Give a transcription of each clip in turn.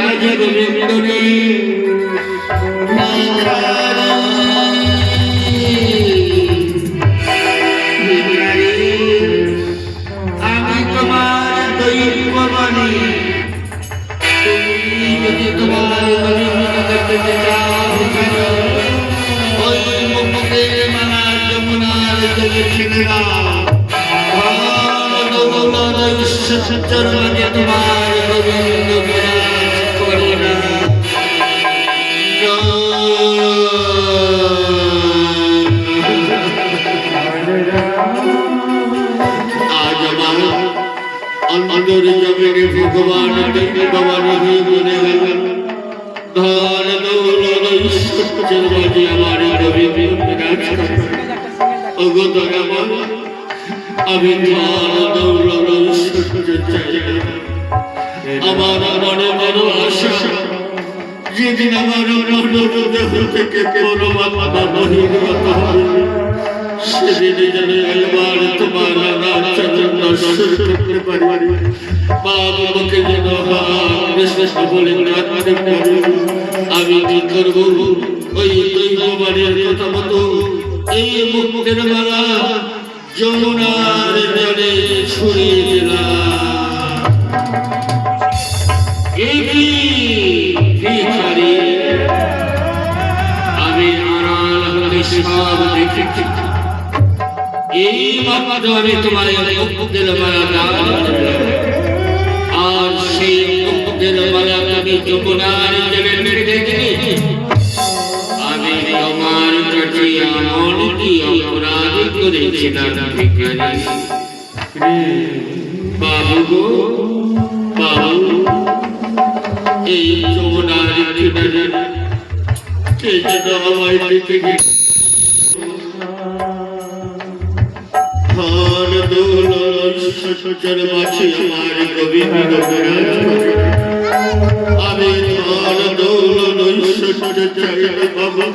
রাজা গোবিন্দনে আমি তোমার দৈব বাণী তুমি যদি তোমার করতে চাও ওই মুখের মালা যমুনার জলে ছেড়ে দাও সচ্চর মাঝে তোমার গোবিন্দ বিরাজ করে না আজ আমার অন্তর জমিনে ভগবান ভগবান হয়ে বলে গেল ধন দৌলত সচ্চর মাঝে আমার গোবিন্দ বিরাজ করে অগত আমার আমি ধন দৌলত আমার মনে বড় আশা যেদিন আমার দেহ থেকে পরমাত্মা বহির্গত হবে সেদিন যেন একবার তোমার চরণ দর্শন করতে পারি বাবাকে যেন কৃষ্ণ বলে আমি কি করব ওই দৈববাণীর কথা মতো এই মুখের মালা যমুনার জলে ছড়িয়ে দিলাম আমি আড়াল হতে সব দেখেছি এই মাত্র আমি তোমার মুখের মালা দান আর সেই মুখের মালা আমি যমুনার জলে মেরে দেখি আমি তোমার কাছে এমন কি অপরাধ করেছিলাম ভিখারি বাবু গো বাবু এই যমুনার কিনারে কে যেন আমায় দেখে ধন দৌলত সচ্চর মাঝে আমার গোবিন্দ বিরাজ করে আমি ধন দৌলত সচ্চর চাইতে বাবা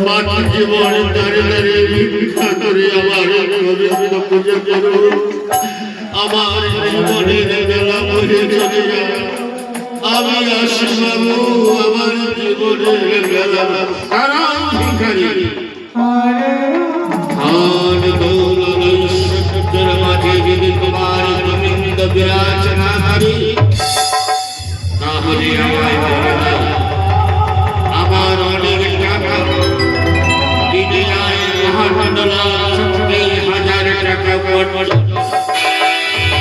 বাকি জীবন দাঁড়ে দাঁড়িয়ে ভিক্ষা করে আমার গোবিন্দ পূজা করো আমার জীবনের বেলা বলে চলে যায় আমি আসি বাবু আমার জীবনের বেলা আরাম ভিখারি ধন দৌলত সচ্চর মাঝে যদি তোমার গোবিন্দ বিরাজ না করি তাহলে আমায় বলে দাও আমার অনেক টাকা দিনে আয় মহামন্ডলা 30,000 টাকা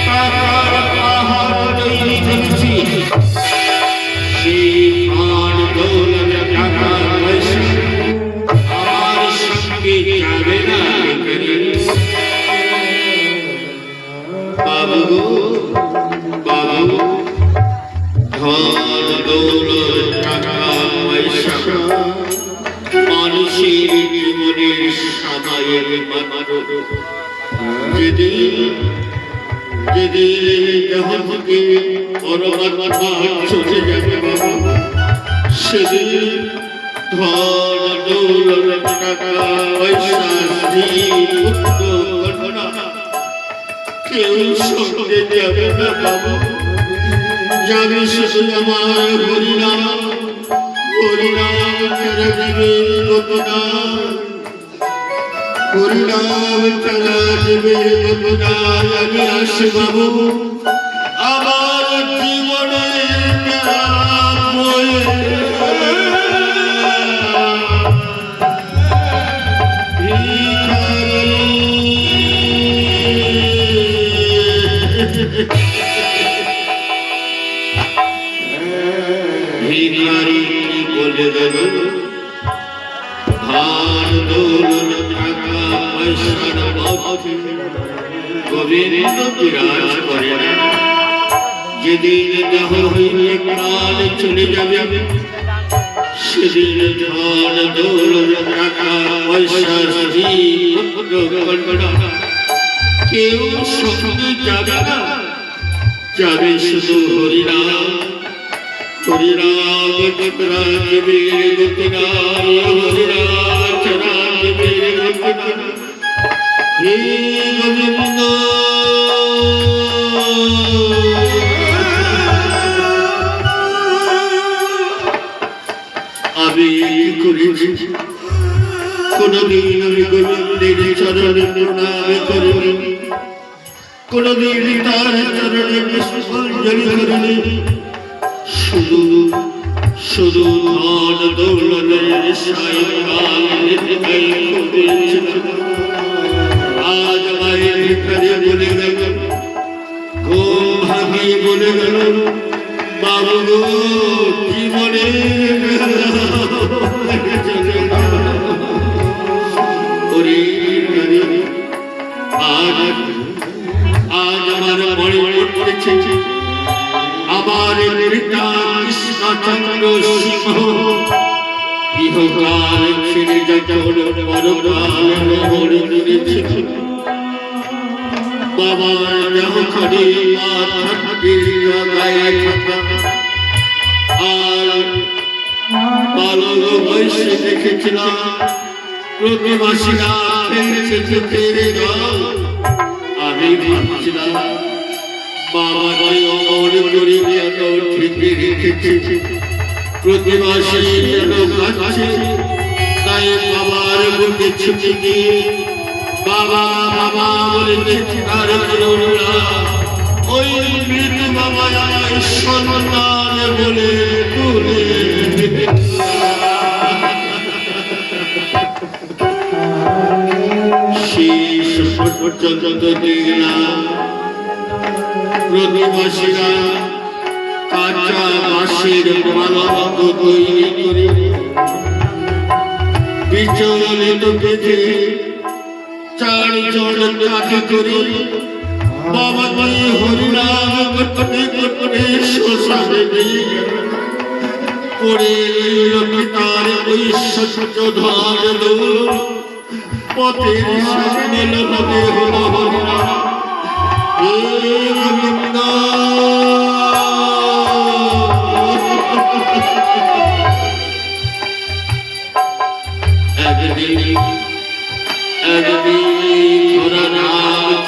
টাকার পাহাড় তৈরি করেছি সেই ধন দৌলত টাকা পয়সা আমার সঙ্গে যাবে না বাবু বাবু ধন দৌলত টাকা পয়সা মানুষের জীবনের সময়ের মাত্র যেদিন দেহ থেকে পরমাত্মা চলে যাবে বাবা সেদিন ধন দৌলত টাকা পয়সা পুত্র কন্যা কেউ সঙ্গে যাবে না বাবা যাবে শুধু আমার হরিনাম হরিনাম চারা যাবে গোপনাম হরিনাম চারা যাবে গোপনাম আমি আসি বাবু আমার জীবনের ভিখারি বলে দেব ধন দৌলত টাকা পয়সার মধ্যে গোবিন্দ বিরাজ করে না যেদিন দেহ হইতে প্রাণ চলে যাবে সেদিন ধন দৌলত টাকা পয়সা পুত্র কন্যা কেউ সঙ্গে যাবে না যাবে শুধু হরিনাম হরিনাম চক্রা জীবের গোপীনাম হরিনাম চরা জীবের গোপীনাম হে গোবিন্দ আমি কি করেছি? কোনদিন আমি গোবিন্দের চরণে প্রণাম করিনি, কোনদিন তার চরণে পুষ্পাঞ্জলি করিনি। শুধু শুধু ধন দৌলতের সাইকাল আজ মায়ের ভিতরে বলে গেল, ঘুম ভাঙিয়ে বলে গেল, বাবু গো জীবনে আজ আমার মনে পড়েছে আমার পিতা কৃষ্ণচন্দ্র সিংহ ইহকাল ছেড়ে যখন পরকাল গমন করেছে। বাবার দেহখানে মাথাটি গায়ে থাকা আর বালক বয়সে দেখেছিলাম প্রতিবাসীরা ফেলছে চোখের জল। আমি ভাবছিলাম বাবাকে অমর করে যেন ঠেকে রেখেছে, প্রতিবাসী যেন কাছে। তাই বাবার বুকে ছুটে গিয়ে বাবা বাবা বলে চিৎকার করল, ওই মৃত বাবা সন্তান বলে তুলে শেষ পর্যন্ত দেখলাম প্রতিবাসীরা কাঁচা বাঁশের পালক তৈরি করে বিচলিত বেঁধে চারজন কাঁধে করে বাবাকে হরিনাম করতে করতে শ্মশানে নিয়ে পড়ে রইল পিতার ওই সহ্য ধর পথের সামনে লোকে হলো হরিনাম।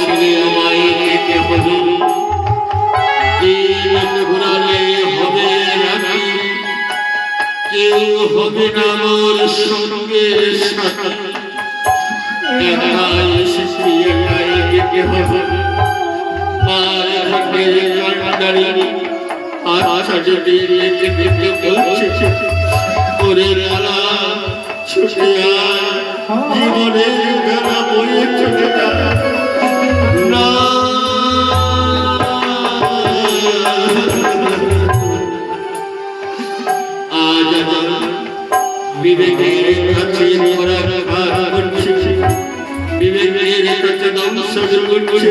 ছেড়ে আমায় যেতে হবে, ঘোরালে হবে রাখি, কেউ হবে না মোর সঙ্গে সাথী। একাই এসেছি একাই যেতে হবে, মার ঘাটের কান্ডারি আচ্ছা যদি যেতে যেতে বলছে ওরে লালা ছুটে আয়, জীবনের বেলা বয়ে চলে যায় না। আজ আমার বিবেকের কাছে পরাঘাত করছে, বিবেকের কাছে দংশন করছে।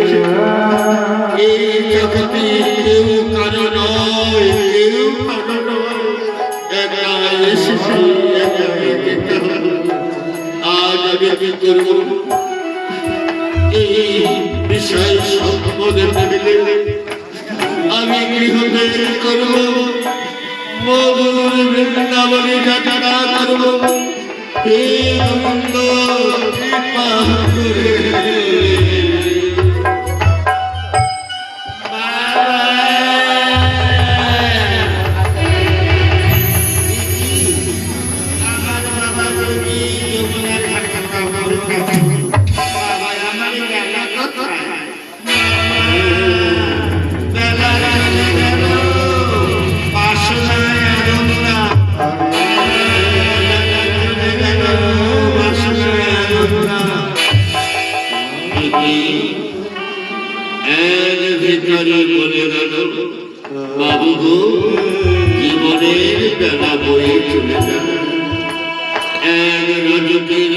এই জগতে কেউ কারো নয়, কেউ কারো নয়, একা এসেছি একাই যেতে হবে। আজ আমি কি করব? এই বিষয় সম্পদে দিলে আমি গৃহত্যাগ করব, মধুর বৃন্দাবনে যাত্রা করব। হে গোবিন্দ কৃপা করে বলে গেল, বাবু গো জীবনের বেলা বয়ে চলে যাবে। এক রজতের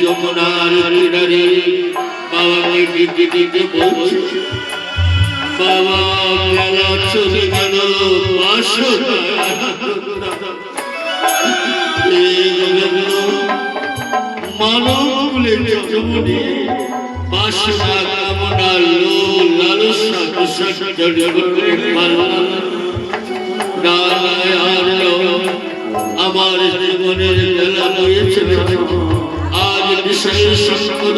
যমুনার কিনারে বাবাকে দিতে দিতে বলছে, বাবা বেলা চলে গেল, মানব বলে যমুনে বাসনা কামনা লোভ লালসা আমার জীবনের বেলা বয়েছে। আজ বিষয় সম্পদ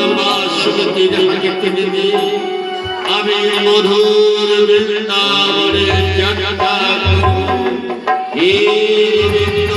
আমি মধুর বৃন্দাবনে যাত্রা করব। হে গোবিন্দ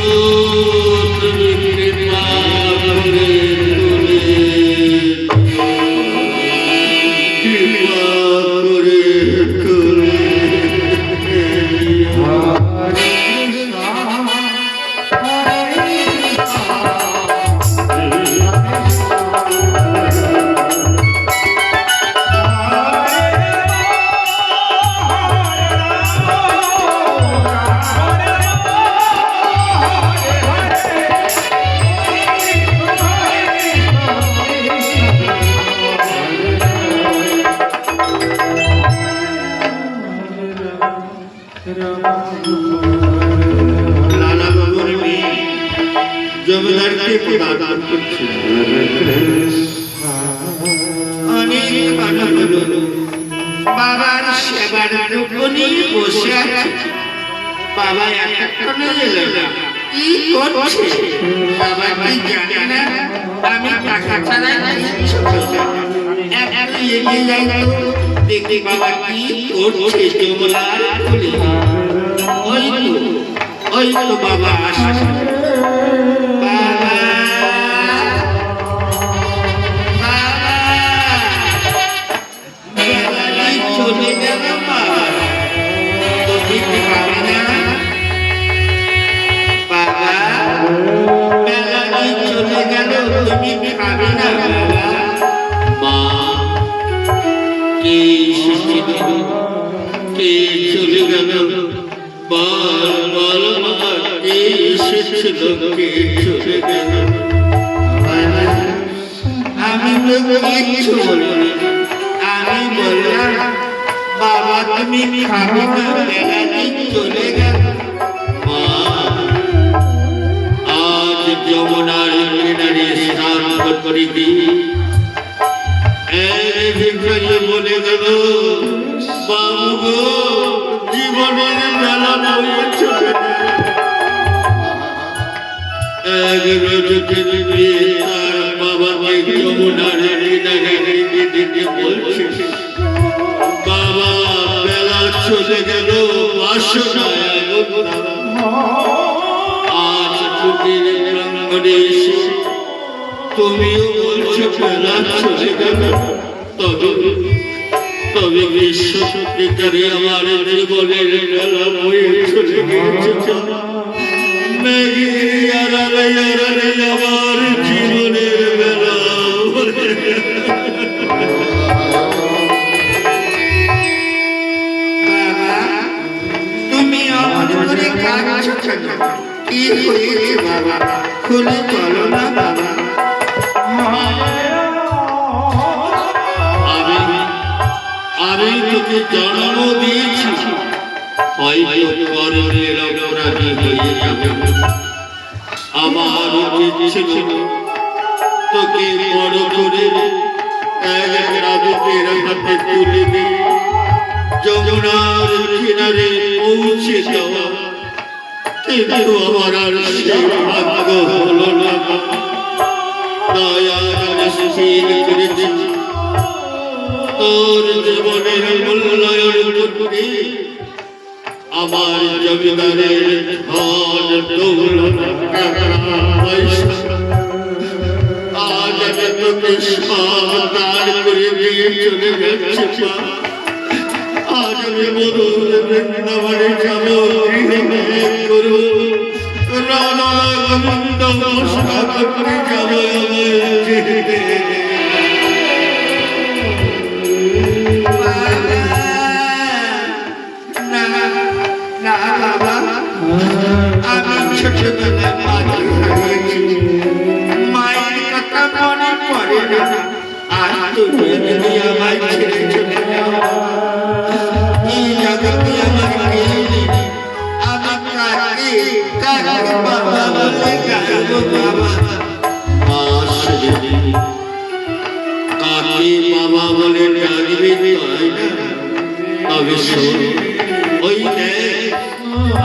লালা বাবুর মেয়ে জমিদারকে প্রদান করছে। অনেক কথা হলো, বাবার সেবার টুকুনি বসে আছে। বাবা এতক্ষণে এলো না, কি করছে বাবা কি জানে না? আমি টাকা ছাড়া কিচ্ছু খাই না। একটু এগিয়ে যাই তো, দেখি বাবা কি করছে জমলার কোলে। ওই তো বাবা আসছে। বাবা, চলে গেল বাবা, তুমি খাবে না? বাবা, বেলা চলে গেল, তুমি খাবে না বাবা? মা, কে এসেছিল, কে চলে গেল? বল বল মা, কে এসেছিল, কে চলে গেল? আমি তো কিচ্ছু বলিনি। আমি বললাম বাবা তুমি খাবে না, বেলা চলে গেল। মা, আজ যমুনার কিনারে স্নান করিতে বলে গেল, বাবু গো, জীবনের বেলা বয়ে চলে তার বাবাকে যমুনার কিনারে দিতে বলছে, বাবা বেলা চলে গেল, আসো না। আজ ছুটির প্রাঙ্গণে এসে তুমিও বলছো বেলা চলে গেল। তবে বিশ্ব সত্যিকারে আমার জীবনের বেলা বয়ে চলে গেছে। আমার জীবনের বেলা তুমি অমন করে কাঁদছো কেন? কি হয়েছে বাবা? খুলে বলো না বাবা। আমি তোকে জন্ম দিয়েছি, হয়তো কর্মের অপরাধী হয়ে যাবে। আমার উচিত ছিল তোকে বড় করে এক রাজুকের হাতে তুলে দিয়ে যমুনার কিনারে পৌঁছে যাওয়া, কিন্তু আমার আর সেই ভাগ্য হলো না। তাই আমি স্থির করেছি তোর জীবনের মূল্যায়ন করতে আমার জমিদারের ধন দৌলত টাকা পয়সা আজ আমি তোকে সব দান করে দিয়ে চলে যাচ্ছি। আজ আমি মধুর বৃন্দাবনে যাব, গৃহে করব, রাধা গোবিন্দ ঘোষণা করতে যাব। আমি ছোটবেলায় মায়ের কথা মনে পড়ে না। আর তুমি যদি আমায় ছেড়ে চলে যাও, এই জগতে আমার কেউ নেই। আমি কাকে কাকে বাবা বলে গাইব বাবা? কাকে বাবা বলে ডাকবে তাই না? তবে শোন, ওই দেখ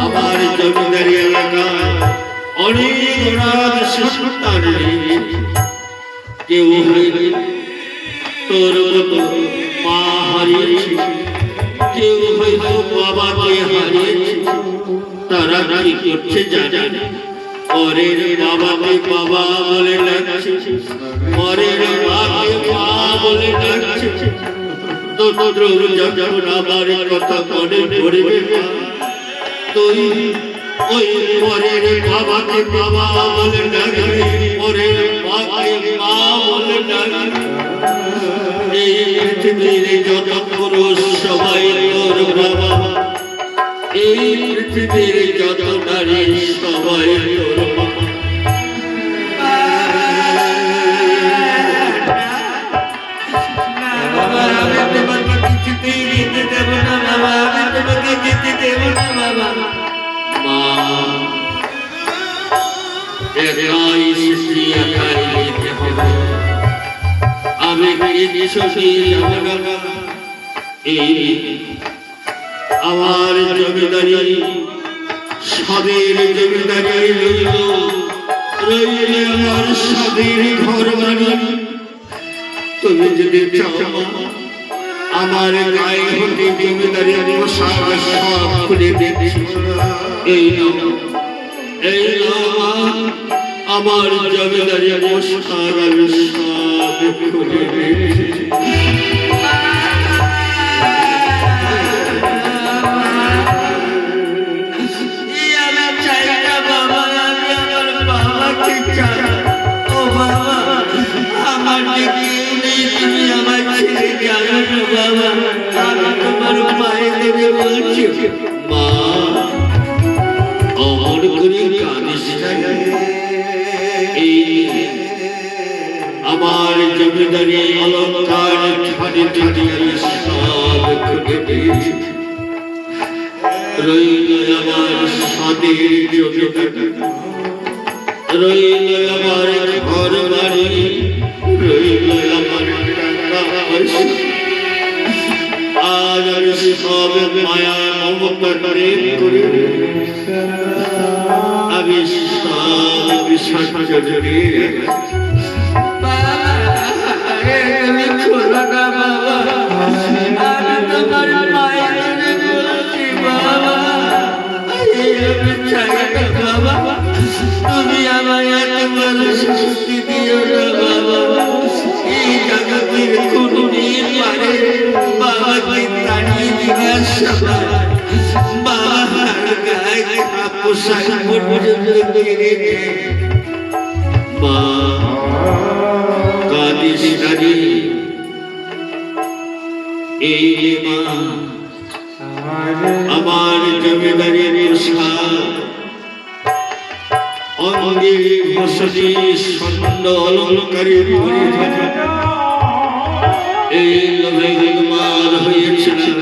আমার জমিদারি এলাকায় অনেক অনাথ সন্তান রয়েছে। কেউ হয়তো তোর মতো মা হারিয়েছে, কেউ হয়তো বাবাকে হারিয়েছে। তারা কি করছে জানে? পরের বাবাকে বাবা বলে ডাকছে, পরের মাকে মা বলে ডাকছে। তোর যখন আমার কথা মনে পড়বে, তুই ওই পরের বাবাকে বাবা বলে ডাকবি, পরের মাকে মা বলে ডাকবি। এই পৃথিবীর যত পুরুষ সবাই তোর বাবা, এই পৃথিবীর যত নারী সবাই তোর মা। আমি তোমাকে যেতে দেব না বাবা, আমি তোমাকে যেতে দেব না বাবা। মা একাই সৃষ্টি একাই যেতে হবে, আমি কিছুতে যাব না। এই আমার জমিদারি স্বাদের জমিদারি রইল, রইল আমার স্বাদের ঘর বাড়ি। তুমি যদি চাও আমার গায়ে হতে জমিদারি পোশাক সব খুলে দিতে, এই নাও, এই নাও আমার জমিদারি পোশাক আমি সব খুলে দিতে। আমার জমিদারি অলঙ্কার ছাড়ি ছাড়ি সব খুলে দিয়েছি, রইল আমার স্বাদের জমিদারি, রইল আমার ঘর বাড়ি, রইল আমার টাকা পয়সা। আজ আমি সব মায়া মমতা করে আমি সব সাহায্য তুমি আমায় এত বড় শাস্তি দিও না বাবা। এই জগতের কোনো দিন পারে বাবাকে তাড়িয়ে দিবার সময় বাবার গায়ে পোশাক পর্যন্ত কেড়ে নেয়। মা কাঁদিস না রে, এই মা আমার জমিদারির পোশাক অঙ্গে বসতি স্বর্ণ অলঙ্কারে পরিধান, এই লোভে গুণমান হয়েছিল।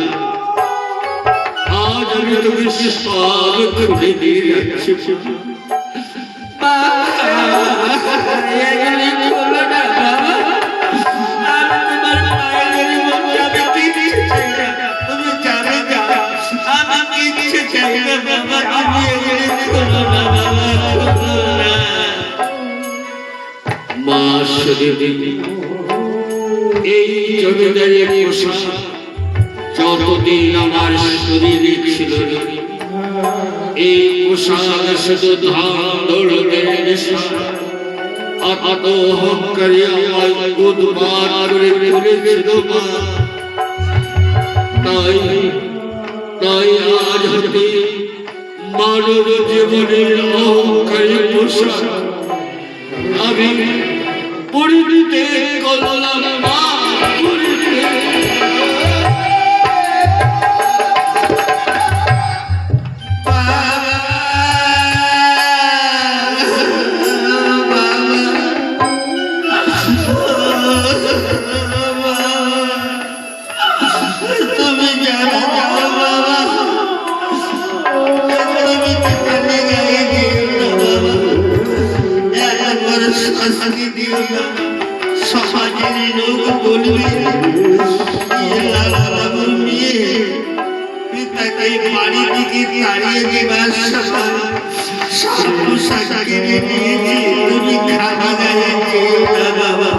আজ আমি তোকে সব খুলে দিয়ে যাচ্ছি। এই জমিদারির পোশাক যতদিন আমার শরীরে ছিল, এই পোশাক শুধু ধান দৌড়ের নেশা, আত অহংকারী আমায় উদ্মাদ করে তুলেছিল। তাই তাই আজ হতে মানব জীবনের অহংকারী পোশাক আমি পরিণীতে করলাম না। সমাজের লোক বলবে লালাবাবুর মেয়ে পিতাকে বাড়ি থেকে তাড়িয়ে দেবার সময় সব পোশাক কিনে নিয়েছি, তুমি খাওয়া গায়ে যেও না বাবা।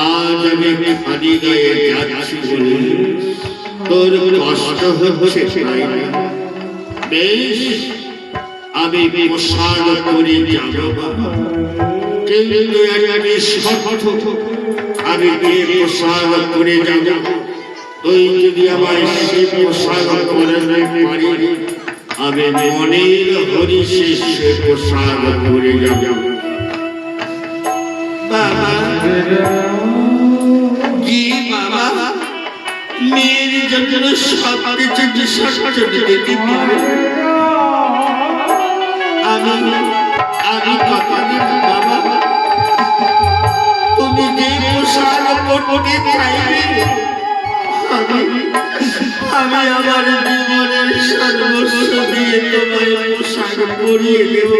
আজ আমি খালি গায়ে যাচ্ছি বলে তোর কষ্ট হচ্ছে, বেশ আমি পোশাক করে যাব, কিন্তু একটি শর্ত, আমি যে পোশাক করে যাব তুই যদি আমার সেই পোশাক করে পারি আমি মনের হরিষে সে পোশাক করে যাব। বাবা জি বাবা, মেয়ের জন্য সব কিছু বিসর্জন দিতে পারে। আমি কথা দিন বাবা, তুমি যে পোশাক পরতে চাইবে আমি আমার জীবনের সর্বস্ব দিয়ে তোমায় পোশাক পরিয়ে দেব।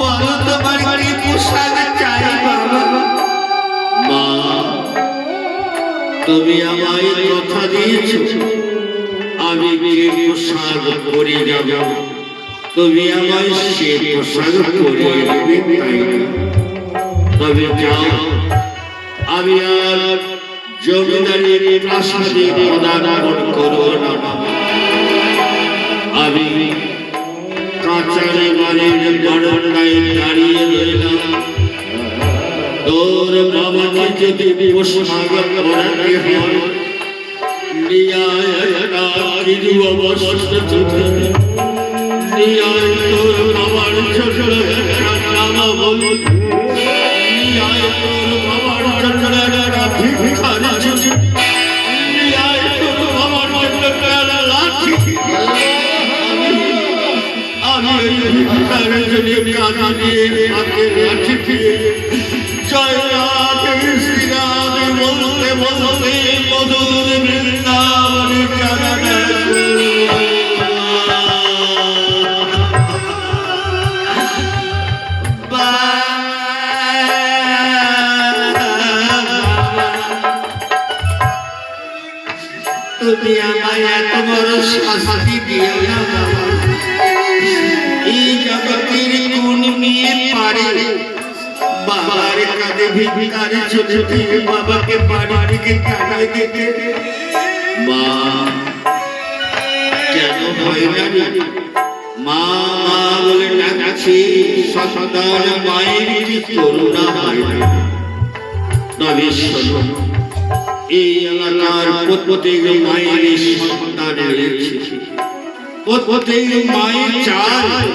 বলো তোমার কি পোশাক চাই বাবা? মা, তুমি আমায় কথা দিয়েছো আমি যে পোশাক পরে যাব তুমি আমায় সে পোশাক পরিয়ে দেবে, তাই না? তবে যাও, আমি আর জমিদারের প্রাসাদে পদার্পণ করব না। আমি কাচারি বাড়ির বারান্দায় দাঁড়িয়ে রইলাম। তোর বাবাকে যদি পোশাক পরাতে হয়, নিয়ে আয় একটা গিরি অবস্থা চোখে, নিয়ে আয় তোর বাবার ছোট একটা জামা বলি, নিয়ে আয় তোর বাবার ছোট একটা ভিক্ষারি চুচি, নিয়ে আয় তোর বাবার ছোট একটা লাঠি। আমি ভিক্ষারি চুচি কাঁদা দিয়ে হাতে লাঠি দিয়ে জয় রাধে শ্রীরাধে বলতে বলতে মধুর বৃন্দাবনে যারা তুমি আমায় এত বড় শাস্তি দিও না বাবা। এই জগতের কোন মেয়ে পারে বাবার কাঁধে ভিখারি চলে দিয়ে বাবাকে বাড়ি থেকে তাড়িয়ে দিতে? মা, কেন হয় না? মা মা বলে ডাকছি, সন্তান মায়ের কি করুণা হয় না? তবে শোনো, এই এলাকার প্রত্যেক মায়ের সন্তান রয়েছে। প্রত্যেক মায়ের চায়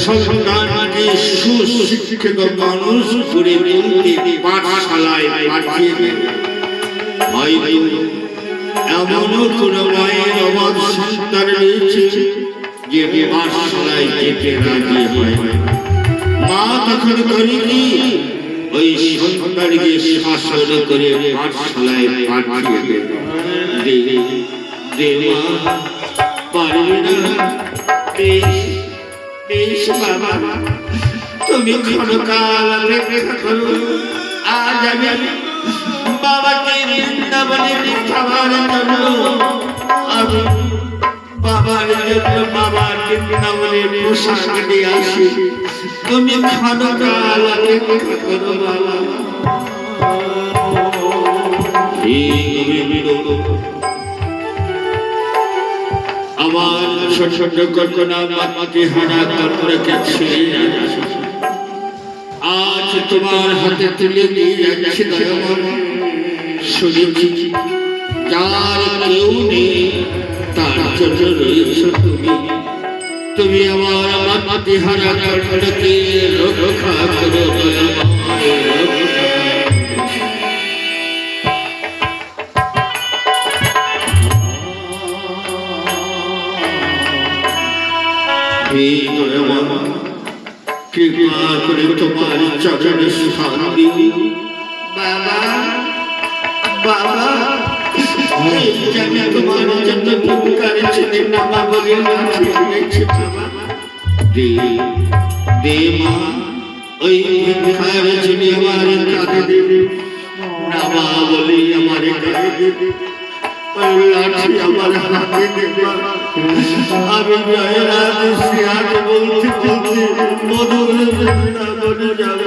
সন্তানকে সুশিক্ষিত মানুষ করে তুলতে পাঠশালায় পাঠিয়ে দেবে। হয়তো এমনও কোনো মায়ের অবাধ সন্তান রয়েছে যে পাঠশালায় যেতে রাজি হয়। মা তখন করে কি, ওই সন্তানকে শাসন করে পাঠশালায় পাঠিয়ে দেবে। দেবা পারবে না? বেশ বাবা, তুমি ক্ষণকাল অপেক্ষা করো। আজ আমি বাবাকে বৃন্দাবনে খাওয়ার জন্য আমি বাবার জন্য বাবার বৃন্দাবনে পোশাক দিয়ে আসি। তুমি ক্ষণকাল অপেক্ষা করো বাবা। আমার ছোট ছোট কল্পনা মাটি হারা করে গেছে, আজ তোমার হাতে তুলে নিয়ে যাচ্ছি। শুনেছি যার কেউ নেই তার জন্য রয়েছে তুমি। তুমি আমার মাটি হারা কল্পনাকে রক্ষা করো। কৃপা করে তোমার চরণে স্থান দিও বাবা। বাবা, আমি তোমার জন্য ভিক্ষারি ছেলে নামা বলে দে মা, ওই ভিক্ষারি ছেলে আমার কাঁধে দেবে, নামা বলে আমার কাঁধে দেবে, লাঠি আমার হাতে দেবে। আমি জয় রাধে শ্রীরাধে বলতে বলতে মধুর বৃন্দাবনে যাব।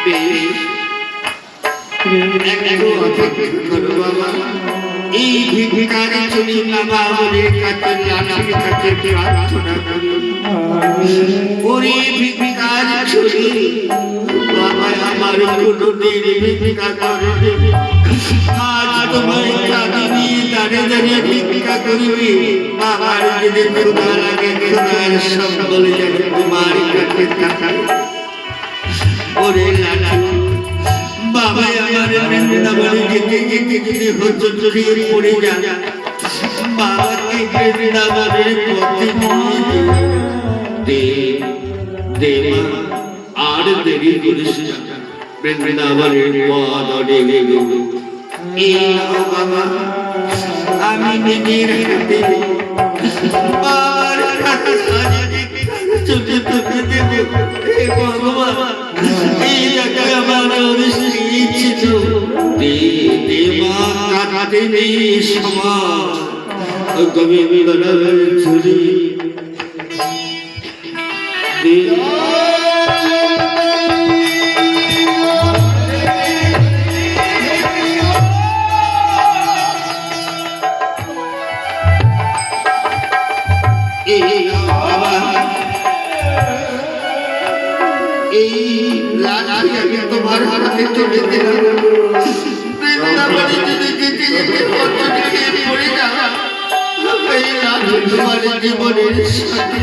বেশ, একটু অপেক্ষা করো বাবা। এই ভিখারি চলি বাবা বলে কাছে লাঠির কাছে প্রার্থনা করি। ওরে ভিখারি চলি বাবা, আমার কোনদিন ভিক্ষা করে দেবে। আজ তোমায় কাঁধে নিয়ে দাঁড়িয়ে দাঁড়িয়ে ভিক্ষা করবি। বাবার যদি ক্ষুধা লাগে, ক্ষুধার সব বলে যাবে তোমার কাছে থাকায়। ওরে লাঠি বাবা, আমার বৃন্দাবনে যেতে যেতে যদি হজত দিয়ে পড়ে যান, বাবাকে বৃন্দাবনের পথে দেবা। আর দেরি করিস না, বৃন্দাবনের পথ অনেক। এই নাও বাবা, আমি নিজের হাতে বাবার হাতে চোখে চোখে দেব। হে ভগবান, এই জায়গায় আমার অবশ্যই ছিল কাটাতে নেই সমাজ গোবিন্দর ঝুলি এই লাঠি আমি তোমার হাতে তুলে দিলাম। বৃন্দাবনে যদি যেতে যেতে কত খেয়ে পড়ে যাওয়া, এই লাঠি তোমার জীবনের সাথে।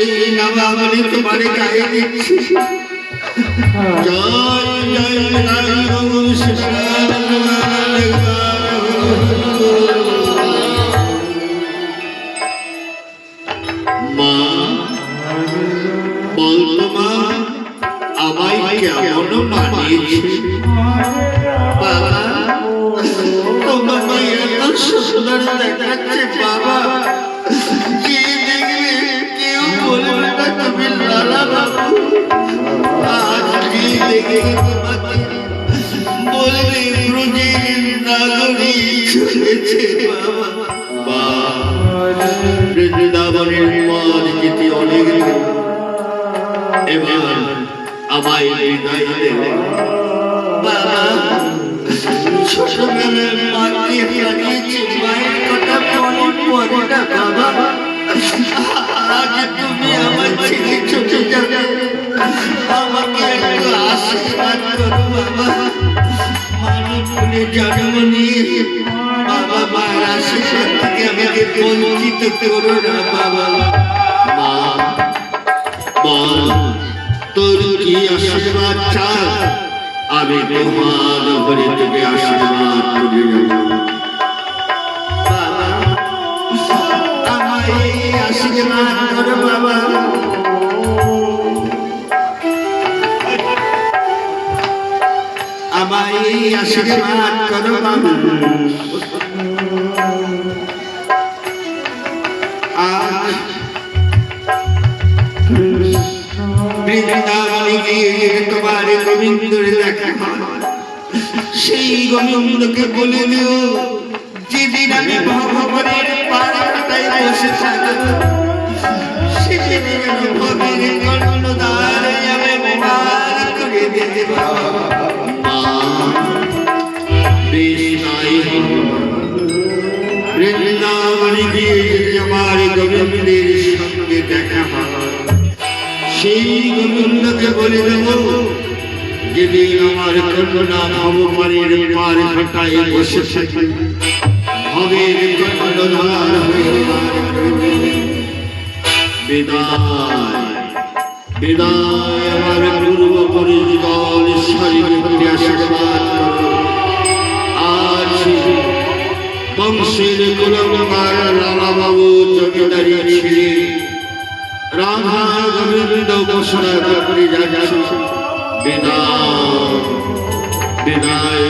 এই নাম আমি তোমার গায়ে দিচ্ছি। জয় জয় মা, বলতো মা, আমায় কেমন মানিয়েছে? বাবা, তোমাকে এত সুন্দর দেখাচ্ছে বাবা, কে দেখবে কেউ বলবে না তুমি লালা বাবু। আজ কে দেখে তোমাকে বলবে ব্রজের নাগরিক হয়েছে বাবা। বৃন্দাবনের পথ যেতে অনেক দূর, এবার আমায় বিদায় দেবে বাবা। ছোটবেলায় মাকে হারিয়েছি, মায়ের কথা মনে পড়ে না বাবা। আজ তুমি আমার ছেলে চলে যাবে, আমাকে একটু আশীর্বাদ করো বাবা। মানুষ বলে জন্ম নিয়ে বাবা মার আশীর্বাদ থেকে আমাকে বঞ্চিত করো না বাবা। মা, বল তোর কি আশীর্বাদ চাই? আমি তোমার উপরে তোকে আশীর্বাদ করে যাব বাবা। আমায় আশীর্বাদ করো বাবা। আমায় আশীর্বাদ করো বাবা। আজ বৃন্দাবনে গিয়ে তোমার গোবিন্দর দেখা, সেই গোবিন্দকে বলে দিও যেদিন আমি ভগবানের পাড়াটায় বসে থাকব, সেদিন ভগের কর্ণধারে আমি বার করে দিতে পারব। বৃন্দাবনে গিয়ে আমার গোবিন্দের সঙ্গে দেখা হয়, সেই গোবিন্দকে বলে দেব যেদিন আমার কন্যা ভগবানের পার ঘাটায় বসে থাকে, ভবের কর্ণধার হয়ে বিদায় বিদায়। আমার পূর্ব পরিচিত ঈশ্বরী আশীর্বাদ করো। আজ বংশের কুলঙ্কার লালাবাবু জমিদারি ছেড়ে রাধা গোবিন্দ ঘোষণা করে যাচ্ছে বিদায় বিদায়।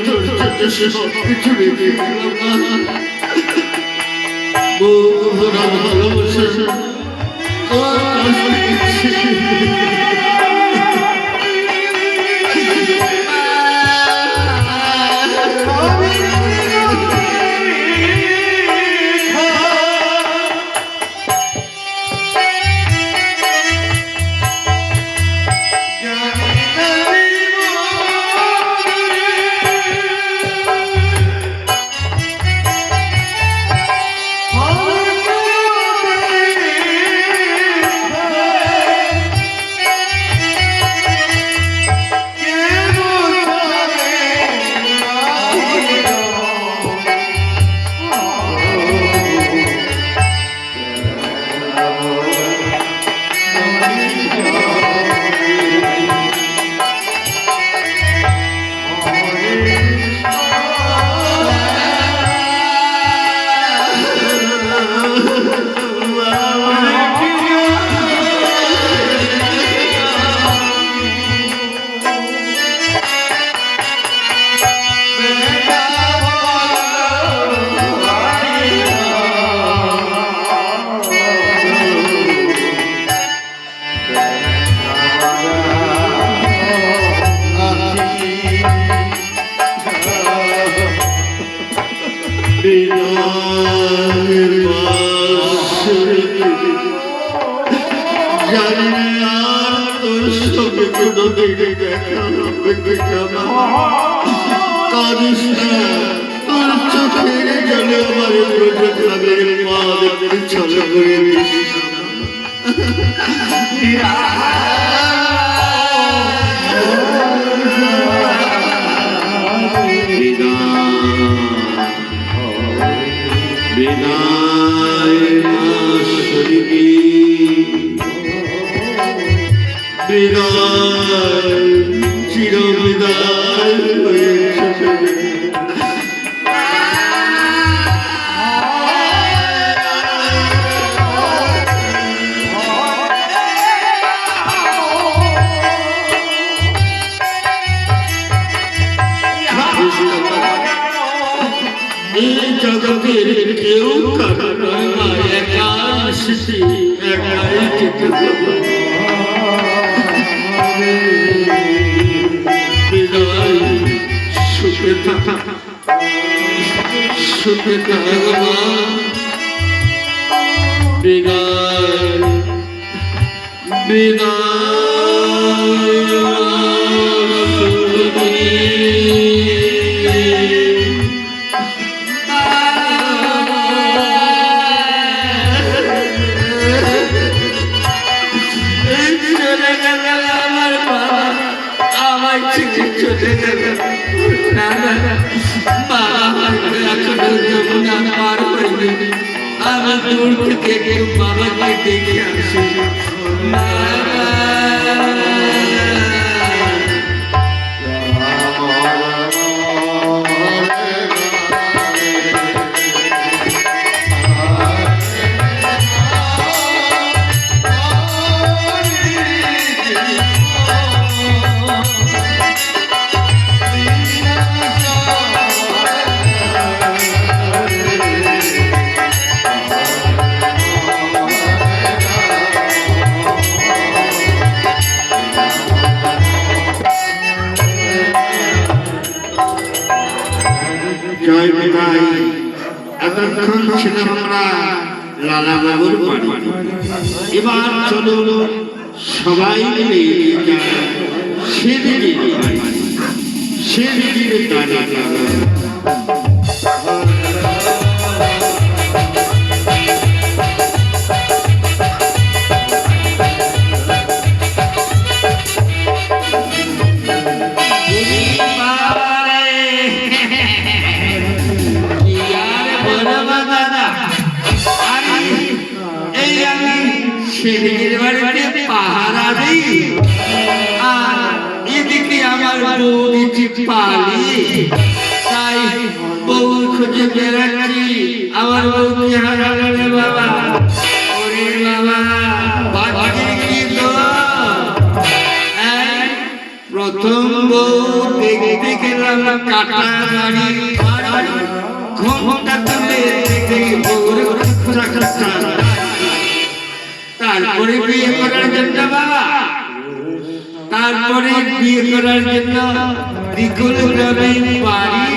তোর সাথে সবকিছু রেখে গেলাম বুক ভরা ভালোবাসা তোর কাছে এবার চলো সবাই মিলে সেদিকে দাঁড়িয়ে সেদিকের বাড়িতে পাহারা দেই আর এদিকে আমার বউ পালি তাই বউ খুঁজে বেড়াচ্ছি আমার বউকে হারালে বাবা ওরে বাবা বাজে কি তো প্রথম বউ দেখতে গেলাম কাটা গাড়ি ঘোমটা তুলে তারপরে বিয়ে করার জন্য বাবা, তারপরে বিয়ে করার জন্য দ্বিগুণ গ্রামে বাড়ি।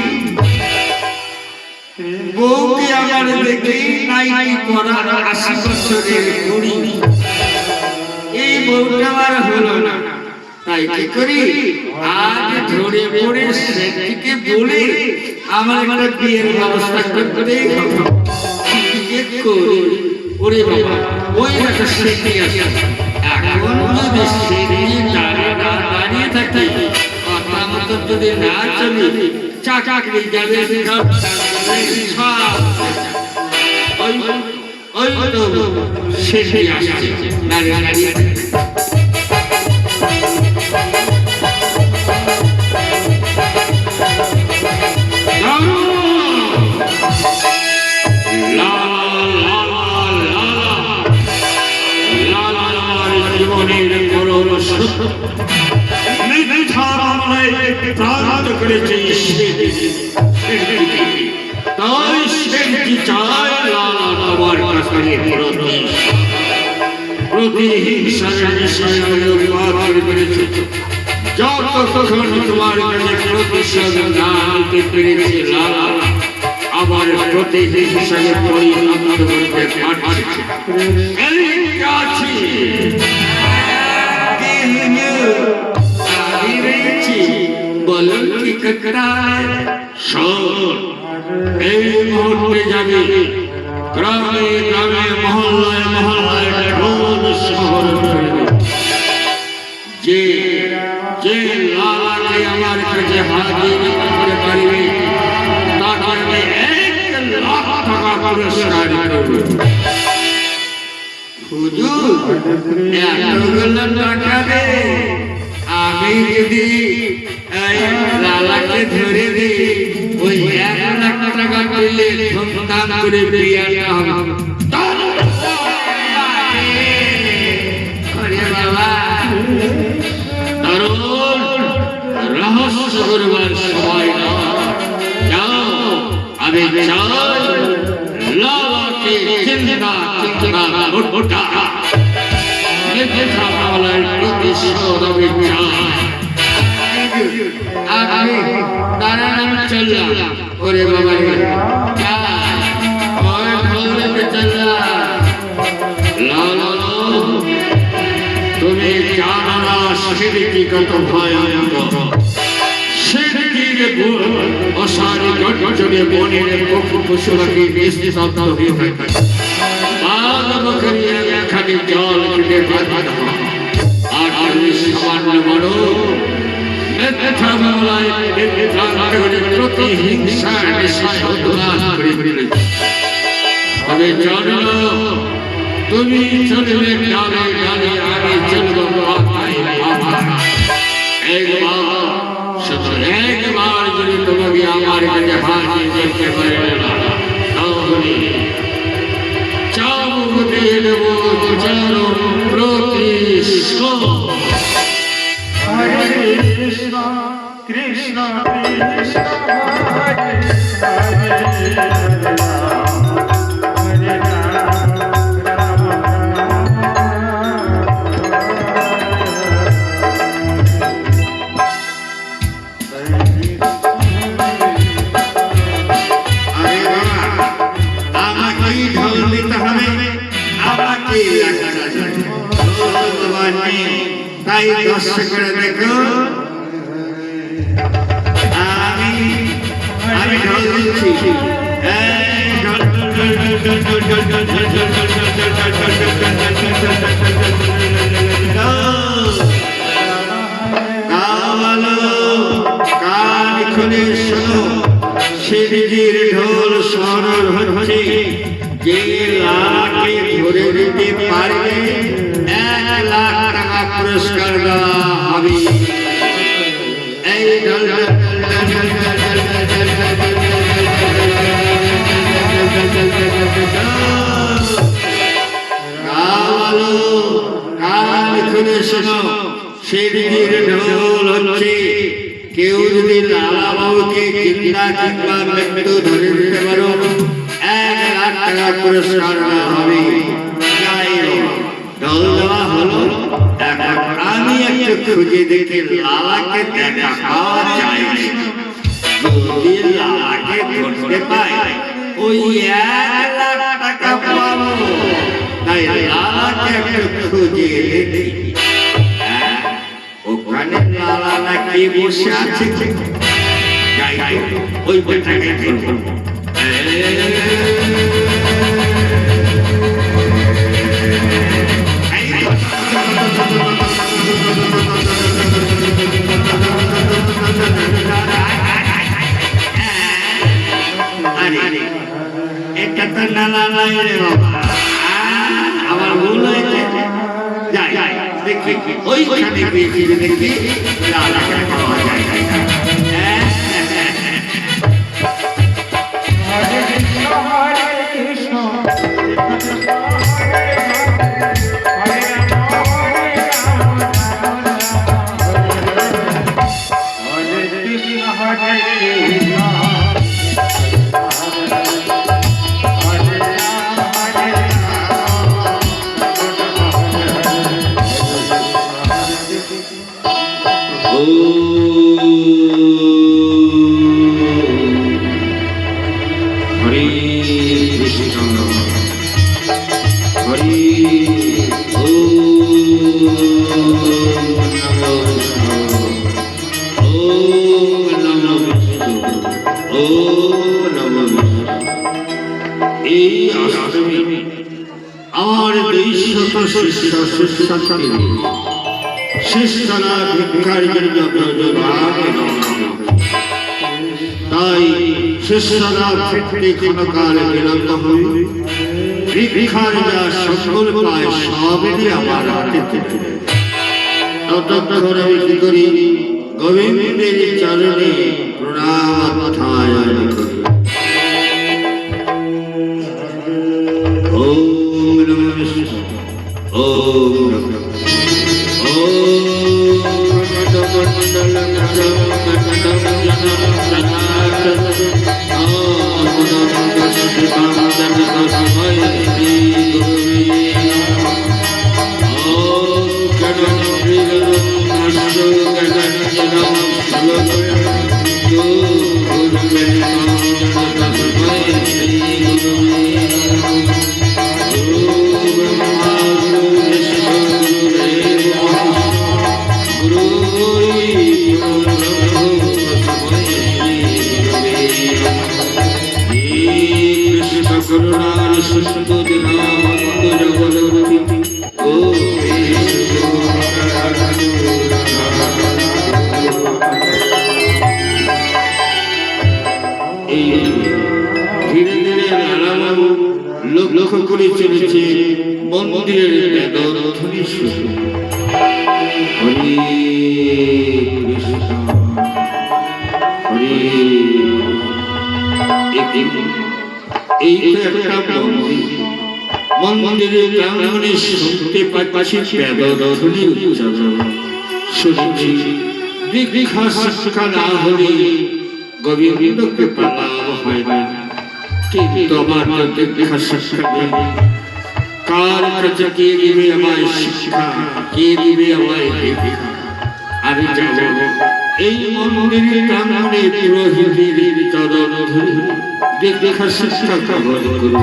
বউকে আমার দেখে নাইটি পরা 80 বছরের বুড়ি। এই বউটা আর হলো না, তাই কি করি আজ ধরে পড়ে সেটিকে বলে আমার একটা বিয়ের ব্যবস্থা করতেই হবে। ওরে বাবা, ওই একটা সেটি আছে, এখন যদি সেটি দাঁড়িয়ে থাকে কথা মতো যদি না চলে চাকরি যাবে ওই তো সেটি আসছে দাঁড়িয়ে যতক্ষণ তোমার কাছে প্রতিশোধ না নিতে পেরেছে লালা, আবার প্রতিহিংসাকে পরিণত করতে পারছে। বলো কি কাকড়ায় শোন, এই মুহূর্তে যাবে গ্রামে গ্রামে মহল্লায় মহল্লায় ঢোল শহর যে যে লালাকে আমার কাছে হাজির করতে পারবে তাকে আমি 1 লাখ টাকা পুরস্কার করব। হুজুর এতগুলো টাকা দে, আমি যদি লালাকে ধরে দিই ওই 1 লাখ টাকা পেলে সন্তান করে বিয়েটা হবে। আরে বাবা, রহস্য করবার সময় না, যাও আমি চাই লালাকে চিন্তা ওটা প্রতিশোধ আমি চাই। আমি দাঁড়ান চললাম, ওরে বাবা তুমি জানো না সেদিকে কত ভয়ানক। সেদিকে অসারি গর্জনে বনের পশু পশুরাকে নিস্তব্ধ হয়ে থাকে। বাঘ বকরিয়া খালি জল খেতে বাধ্য হয়, আর আমি সামান্য বড় প্রতিহিংসা তবে জানো তুমি চলবে ডালে ডালে, আমি চলব একবার যদি তোমাকে আমার কাছে হাজির করতে পারে না, তাহলে চাবুক দিয়ে দেব চলো প্রতিশোধ। হরে কৃষ্ণ কৃষ্ণ কৃষ্ণ হরে হরে তাই দর্শক করে দেখো, আমি ঢোল দিচ্ছি। কান খুলে শোনো, শিরজির ঢোল স্মরণ হচ্ছে। যে লালাকে ধরে দিতে পারবে 1 লাখ টাকা পুরস্কার দেওয়া হবে। এই ঢোল কান খুলে শোনো, শিরজির ঢোল হচ্ছে। কেউ যদি লালা বাবুকে জিন্দা কিংবা মৃত্যু ধরে দিতে পারো 1,00,000 টাকা পুরস্কার দেওয়া হবে। যাই হোক, দল দেওয়া হলো। এখন আমি একটু খুঁজে দেখি লালাকে দেখা পাওয়া যায়। যদি লালাকে ধরতে পাই ওই 1,00,000 টাকা পাবো। তাই লালাকে একটু খুঁজে দেখি। ওখানে লালা নাকি বসে আছে। যাই ওই বইটাকে ধরবো। এটা তো নালা নাই রে বাবা, আমার ভুল হয়েছে। যাই দেখি ওইখানে গিয়ে দেখি লালাকে পাওয়া যায়। আমার 200 শিষ্যরা ভিক্ষার জন্য তাই শিষ্যরা ফিরতে কোনো কাল বিলম্ব হবে। ভিক্ষার যা সকল পায় সবই আমার হাতে থেকে। ততক্ষণ আমি কি করি, গোবিন্দের চরণে প্রণাম ঠায় করি। ওম নমঃ বিষ্ণু, ওম নমঃ লক্ষ্য করে চলেছে মন্দিরের বেদধ্বনি শুরু। হরে কৃষ্ণ হরে। এই একটা মন্দিরের প্রাঙ্গণে শুনতে পাচ্ছি বেদধ্বনি উচ্চারণ। শুনছি দীক্ষা শিক্ষা না হলে গোবিন্দকে পাওয়া হয় না। কিন্তু আমার দীক্ষা শিক্ষা নেই। কার কাছে কে দিবে আমায় শিক্ষা, কে দিবে আমায় দীক্ষা? আমি যাব এই মন্দিরের প্রাঙ্গণে পুরোহিতের চরণ ধরে দীক্ষা শিক্ষা গ্রহণ করব।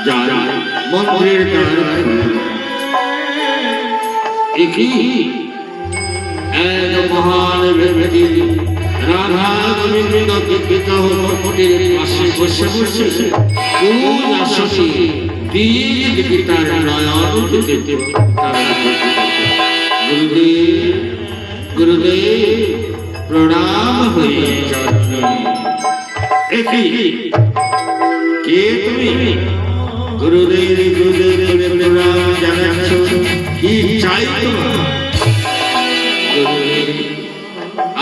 যাই মন্দিরের দ্বার একই এক মহান ব্যক্তি রাধা গোবিন্দ বিগ্রহ মন্দিরের পাশে বসে বসে কোন আসনে দিক পিতার নয়ন যেতে গুরুদেব গুরুদেব প্রণাম হয়ে যাচ্ছে। একই কে তুমি? গুরুদেব গুরুদেব প্রণাম জানাচ্ছ, কি চাই তোমার?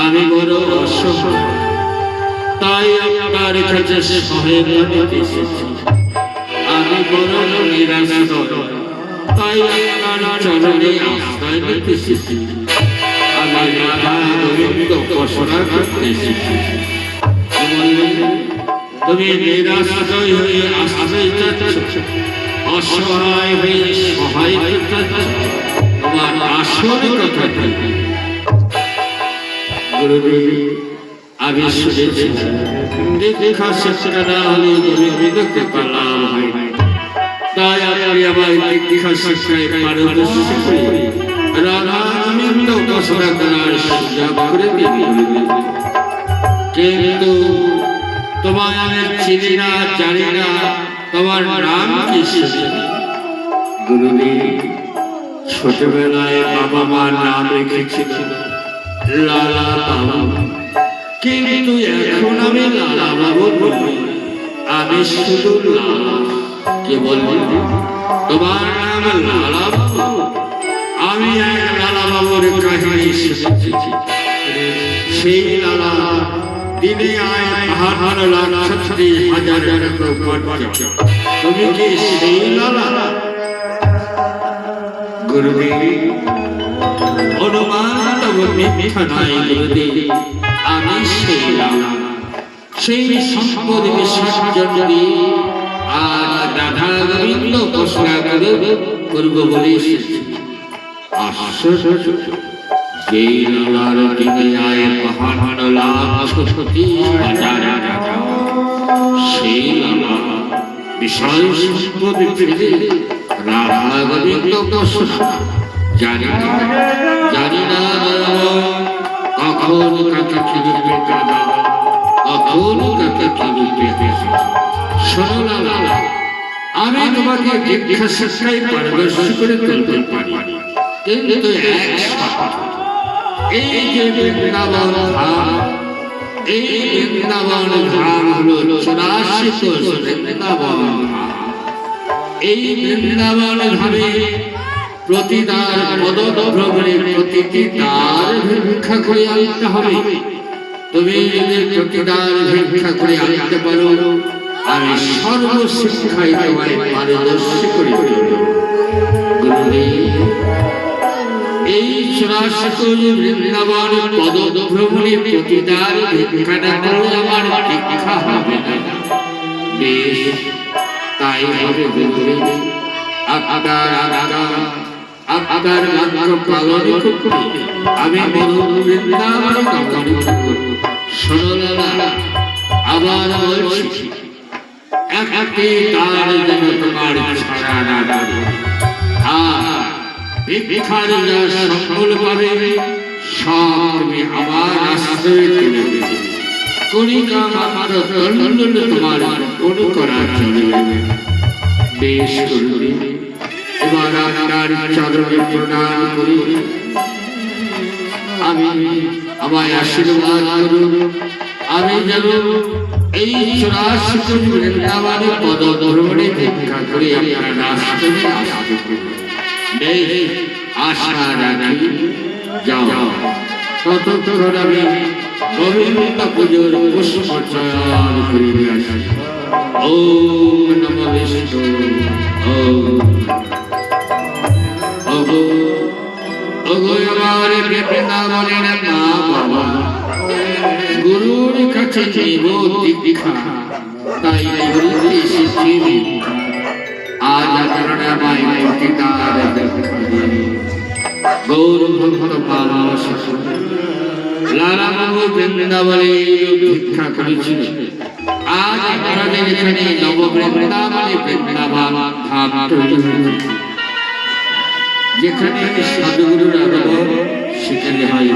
আমি বড় অসহায়, তাই আপনার কাছে সহায় নিতে এসেছি। আমি বড় নিরাশ্রয়, তাই আপনার চরণে আশ্রয় নিতে এসেছি। আমি রাধা গোবিন্দ উপাসনা করতে এসেছি। তুমি নিরাশ্রয় হয়ে আশ্রয় চাচ্ছ, অসহায় হয়ে সহায় চাচ্ছ, তোমার আসল কথা কি? গুরুদেব, আমি শুনেছি দেখা শেষটা না হলে গোবিন্দকে পালাম হয়, তাই আপনি আমার দীক্ষা শিক্ষায় পারদর্শী করে রাধা গোবিন্দ উপাসনা করার সুযোগ করে দিন। কিন্তু তোমায় আমি চিনি না, জানি না, তোমার নাম কি? গুরুদেব, ছোটবেলায় বাবা মা নাম রেখেছিল লালা বাবু, কিন্তু এখন আমি লালা বাবু বলি, আমি শুধু লালা। কে বলবো তোমার নাম লালা বাবু? আমি এক লালা বাবুর কাহিনী শুনেছি। সেই লালা দিনে আয় পাহাড় লাখ 36,000 টাকা উপার্জন। তুমি কি সেই লালা? গুরুদেব, অনুমান তবে মিথ্যা নয় গুরুদেব, আমি সেই লালা। সেই সম্পদ বিসর্জন দিয়ে আর রাধা গোবিন্দ উপাসনা করব বলে এসেছি। আশ্চর্য, যেই লালার দিনে আয় পাহাড় লাখ 36,000 টাকা, সেই লালা বিশাল সম্পদ পেতে রাধা গোবিন্দ উপাসনা। জানি না কখন কাকে কি রূপে কাঁদা, কখন কাকে কি রূপে হেসে। শোনো লালা, আমি তোমাকে দীক্ষা শিক্ষায় পারদর্শী করে তুলতে পারি, কিন্তু এক শর্ত। এই যে বৃন্দাবন ধাম, এই বৃন্দাবন ধাম হলো 84 কোষ বৃন্দাবন ধাম। এই বৃন্দাবন ধামে প্রতিদার পদভ্রমণে প্রতিটি দ্বার ভিক্ষা করে আনতে হবে। তুমি যদি প্রতিদার ভিক্ষা করে আনতে পারো, আমি সর্বশিক্ষায় তোমায় পারদর্শী করে দেব। গুরুদেব, এই 84 কোষ বৃন্দাবন পদভ্রমণে প্রতিদার ভিক্ষা না করলে আমার দীক্ষা হবে না। বেশ, তাই হবে গুরুদেব। আপনার বাক্য পালন করতে আমি বৃন্দাবন গমন করব। শোনো লালা, আবার বলছি, একটি তার যেন তোমার ছাড়া না করে, আর ভিক্ষার যা সম্বল পাবে সব তুমি আমার আশ্রয়ে তুলে দেবে। কণিকা মাত্র দণ্ডন তোমার অনুকরা চলবে। বেশ গুরুদেব, এবার আপনার চরণে প্রণাম করি। আমি আমায় আশীর্বাদ করুন, আমি যেন এই 84 কোষ বৃন্দাবনে পদভ্রমণে ভিক্ষা করে আপনার আশ্রমে আসতে পারি। আশা রাখি, যাও। ততক্ষণ আমি গোবিন্দ পুজোর পুষ্পচয়ন করিবে আসি। ওম নমঃ বিষ্ণু। আমার বৃন্দাবনের না বাবা, গুরুর কাছে নিব দীক্ষা, তাই গুরুকে এসেছি। আজ আপনারা আমায় প্রতিদার ভিক্ষা দিন। গৌর ভক্ত মানস লালা বাবু বৃন্দাবনে ভিক্ষা করেছিল। আজ আপনাদের এখানে নববৃন্দাবনে বৃন্দাবন ধাম তৈরি হয়েছে। যেখানে সাধুগুরুর আগমন, সেখানে হয়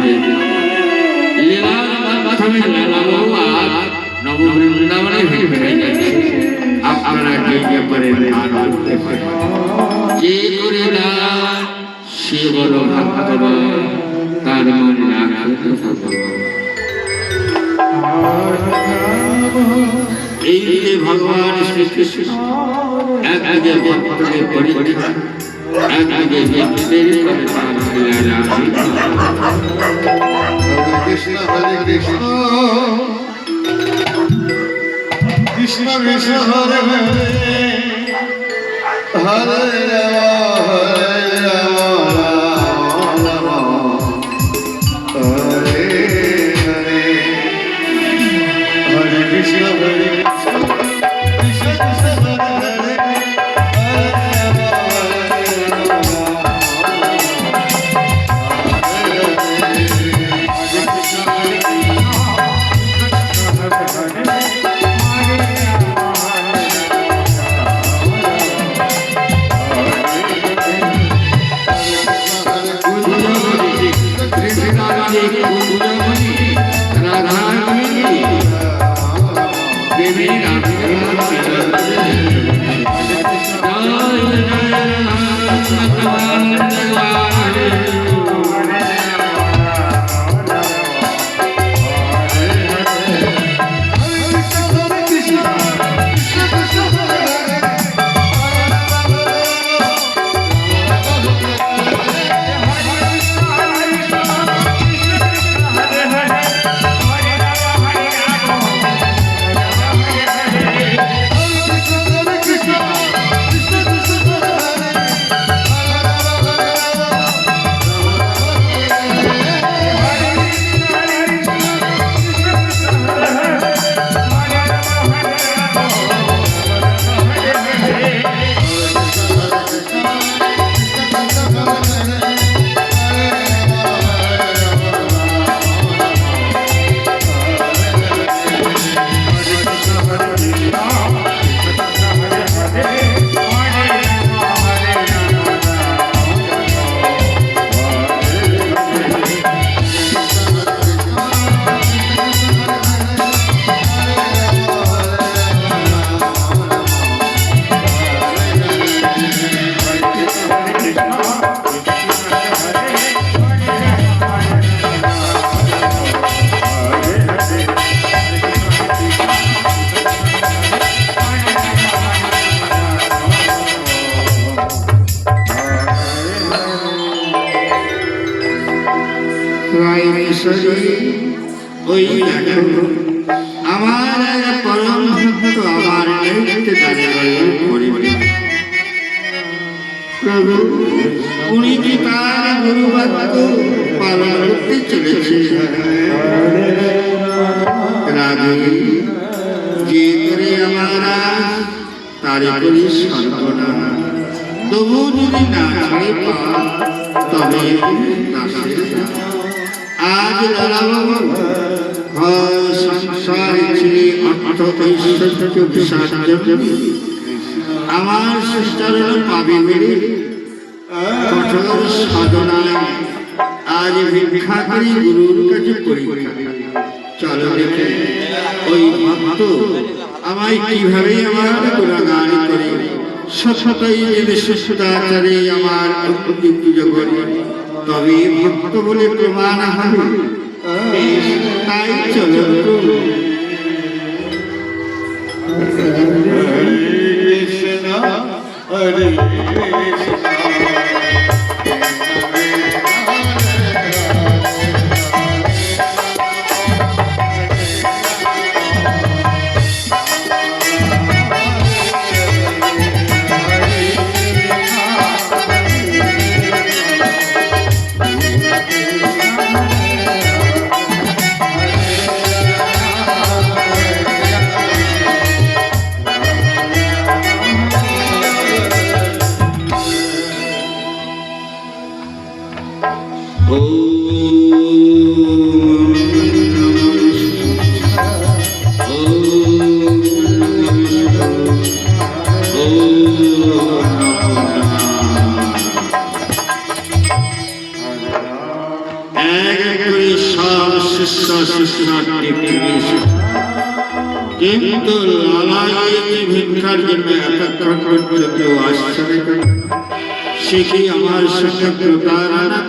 লীলার মাধ্যমে লালা বাবু আজ নববৃন্দাবনে ভিক্ষা যাচ্ছে। আপনারা এই ব্যাপারে ধান করতে পারেন। যে করে দান সে বড় ভাগ্যবান, তার মন রাখতে ভগবান। এই যে ভগবান শ্রীকৃষ্ণ একদিকে ভক্তকে পরীক্ষা, একদিকে ব্যক্তিদের কৃষ্ণ হরে কৃষ্ণ, কৃষ্ণ কৃষ্ণ হরে হরে, হরে রাম হরে রাম, রাম রাম ওই দেখো আমার এক পরম ভক্ত আমার নৃত্যে দাঁড়িয়ে প্রভু উনি কি তার গুরু বাক্য পালন করতে চলেছে রাগে যে করে আমার তারে করি সর্বনা তবু যদি না ছাড়ে পা তবে আজ সংসারে ছিল অর্থ ঐশ্বর্য বিসর্জন আমার সুচরণ পাবে বলে কঠোর সাধনায় আজ ভিক্ষা করি গুরুর কাছে পরীক্ষা চলো দেখে ওই ভক্ত আমায় কিভাবে আমার গুণগান করে সততই যদি সুস্থতাচারে আমার পুজো করি তবে ভক্ত বলে প্রমাণ হবে তাই চলো হরে কৃষ্ণ কিন্তু লালায়িত ভিক্ষার জন্য এতক্ষণ পর্যন্ত আসছে সে কি আমার সঙ্গে প্রতারণা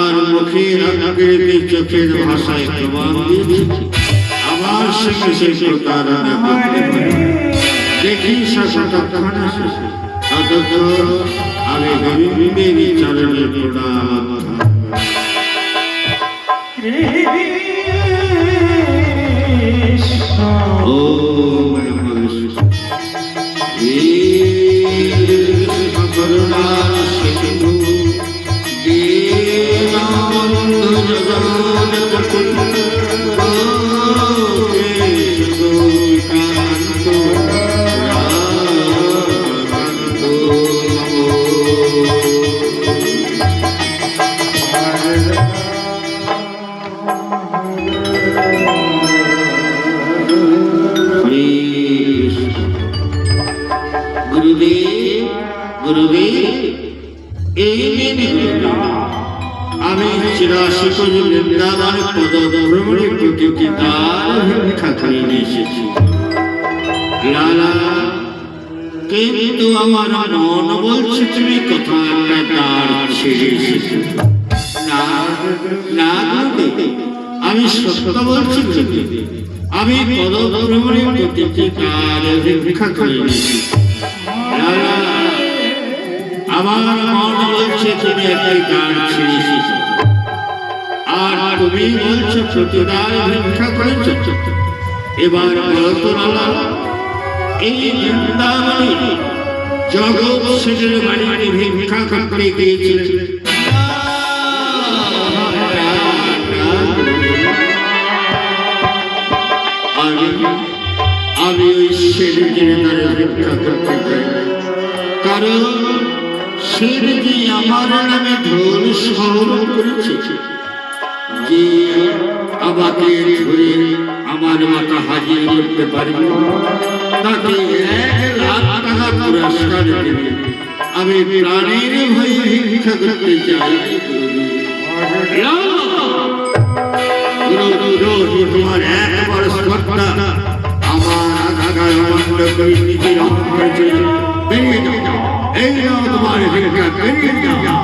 আর মুখের আকৃতি চোখের ভাষায় প্রমাণ দিয়েছে আমার সঙ্গে সে প্রতারণা করতে পারে দেখি ততক্ষণ আসে ততক্ষণ আমি গোবিন্দের চরণে প্রণাম আমি চিরাশিকল বৃন্দাবন পদভ্রমণে প্রতিদার ভিক্ষা খাইয়ে এসেছি লালা কিন্তু আমার মন বলছে তুমি কোথাও একটা দ্বার ছেড়ে এসেছো। না না গুরুদেব, আমি সত্য বলছি গুরুদেব, আমি পদভ্রমণে প্রতিটি কাল ভিক্ষা করেছি। আমার মন বলছে তুমি একটি দ্বার ছেড়ে এসেছো, আর তুমি বলছো প্রতিদার ভিক্ষা করেছ। এবার বলতো লালা, এই বৃন্দাবনে জগৎ সেনের বাড়িতে ভিক্ষা করতে গিয়েছিল। আমি ওই সেনজির দ্বারা ভিক্ষা করতে চাই, কারণ সেনজি আমার নামে ঢোল স্মরণ করেছে যে আমাকে ধরে আমার মাথা হাজির করতে পারবে তাকে 1,00,000 টাকা পুরস্কার দেবে। আমি প্রাণের ভয়ে ভিক্ষা করতে চাই। তোমার একবার স্পর্ধা আমার আঘায় অমন্ড করে নিজের অহংকার চলে বেরিয়ে যাও। এই নাও তোমার ভিক্ষা, বেরিয়ে যাও।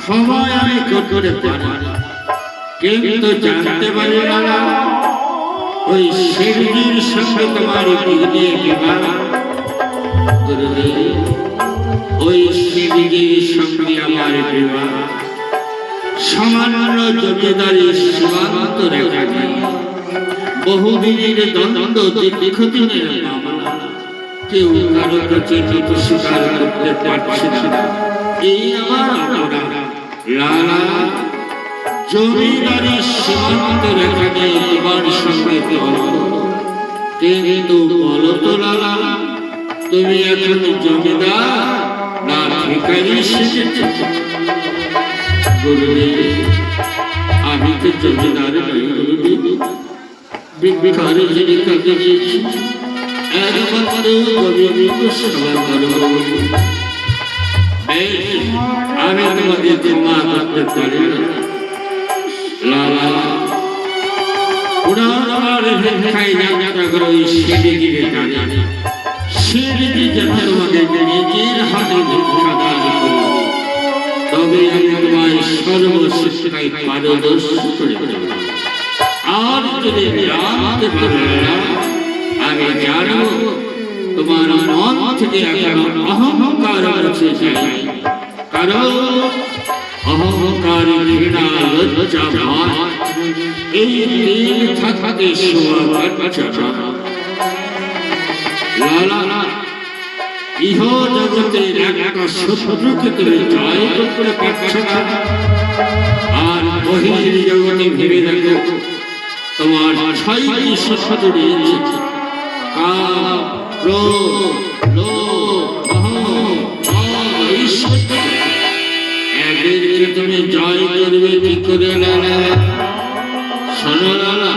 ক্ষমায় আমি করতে পারি, কিন্তু জানতে পারি না ওই সেনজির সঙ্গে তোমার বিয়ে বিবাহ। ওই সেনজির সঙ্গে আমার বিবাহ সামান্য জমিদারি সীমান্ত রেখা নেই। বহুদিনের দ্বন্দ্ব, দীর্ঘদিনের মামলা, কেউ কারো কাছে কিছু স্বীকার করতে পারছে না। এই আমার অপরাধ। লালা, জমিদারি সীমান্ত রেখা নেই তোমার সঙ্গে, কিন্তু বলো তো লালা, তুমি এখন জমিদার না ভিখারি শিখেছো? গুরুদেব, আমি তো জমিদার নই গুরুদেব, ভিখারি যিনি কাকে দিয়েছি একমাত্র জমিদার সেবা করব। আমি তোমাকে ক্ষমা করতে পারি না লালা। পুনর্বার ভিক্ষায় যাত্রা করো ওই সেনজিকে জানি, সেনজি যেন তোমাকে নিজের হাতে ভিক্ষা দান করো, তবে আমি তোমায় সর্বশিক্ষায় পারদর্শী করে দেব। আর যদি জানতে পারো না, আমি জানব তোমার মন থেকে এখন অহংকার মুছে যায়, কারণ অহংকার, ঘৃণা, লজ্জা, ভয় এই তিন থাকাতে শোভা পাচ্ছে না। লালা, ইহ জগতের একটা শত্রুকে তুমি জয় করতে পারছো না, আর বহির জগতে ভেবে দেখো তোমার 6টি শত্রু রয়েছে, কাম, ক্রোধ, লোভ, মোহ, ঈর্ষা। এদেরকে তুমি জয় করবে কি করে লালা? শোনো লালা,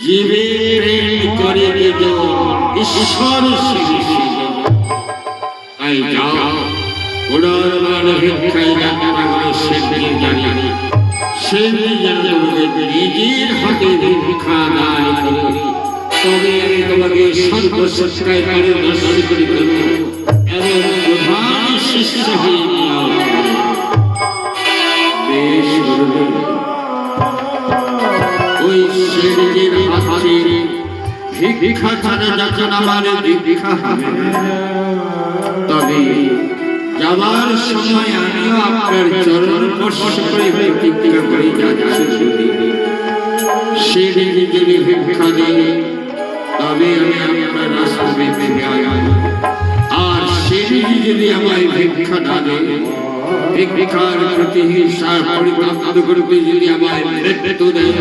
জীবে প্রেম করে ঈশ্বর শিখে, তাই যাও পুনর্বার ভিক্ষায় যাত্রা করে সেনজি জানি, সেনজি যেন তোমাকে নিজের হাতে ভিক্ষা দান করে, তবে আমি তোমাকে সর্বশিক্ষায় পারদর্শী করে দেব এবং প্রধান শিষ্য হয়ে নিও। বেশ গুরুদেব, ওই সেনজির হাতে ভিক্ষা ছাড়া যখন আমার ভিক্ষা হবে, তবে যাবার সময় আমিও আপনার চরণ স্পর্শ করে প্রতিজ্ঞা করে যাচ্ছি, সেনজি যদি ভিক্ষা দেয় তবে আমি আপনার রাস্তা বেঁধে যাই, আর সেনজি যদি আমায় ভিক্ষা না দেয়, ভিক্ষার প্রতি হিংসা পরিত্যাগ করতে যদি আমায় মৃত্যু দেয়,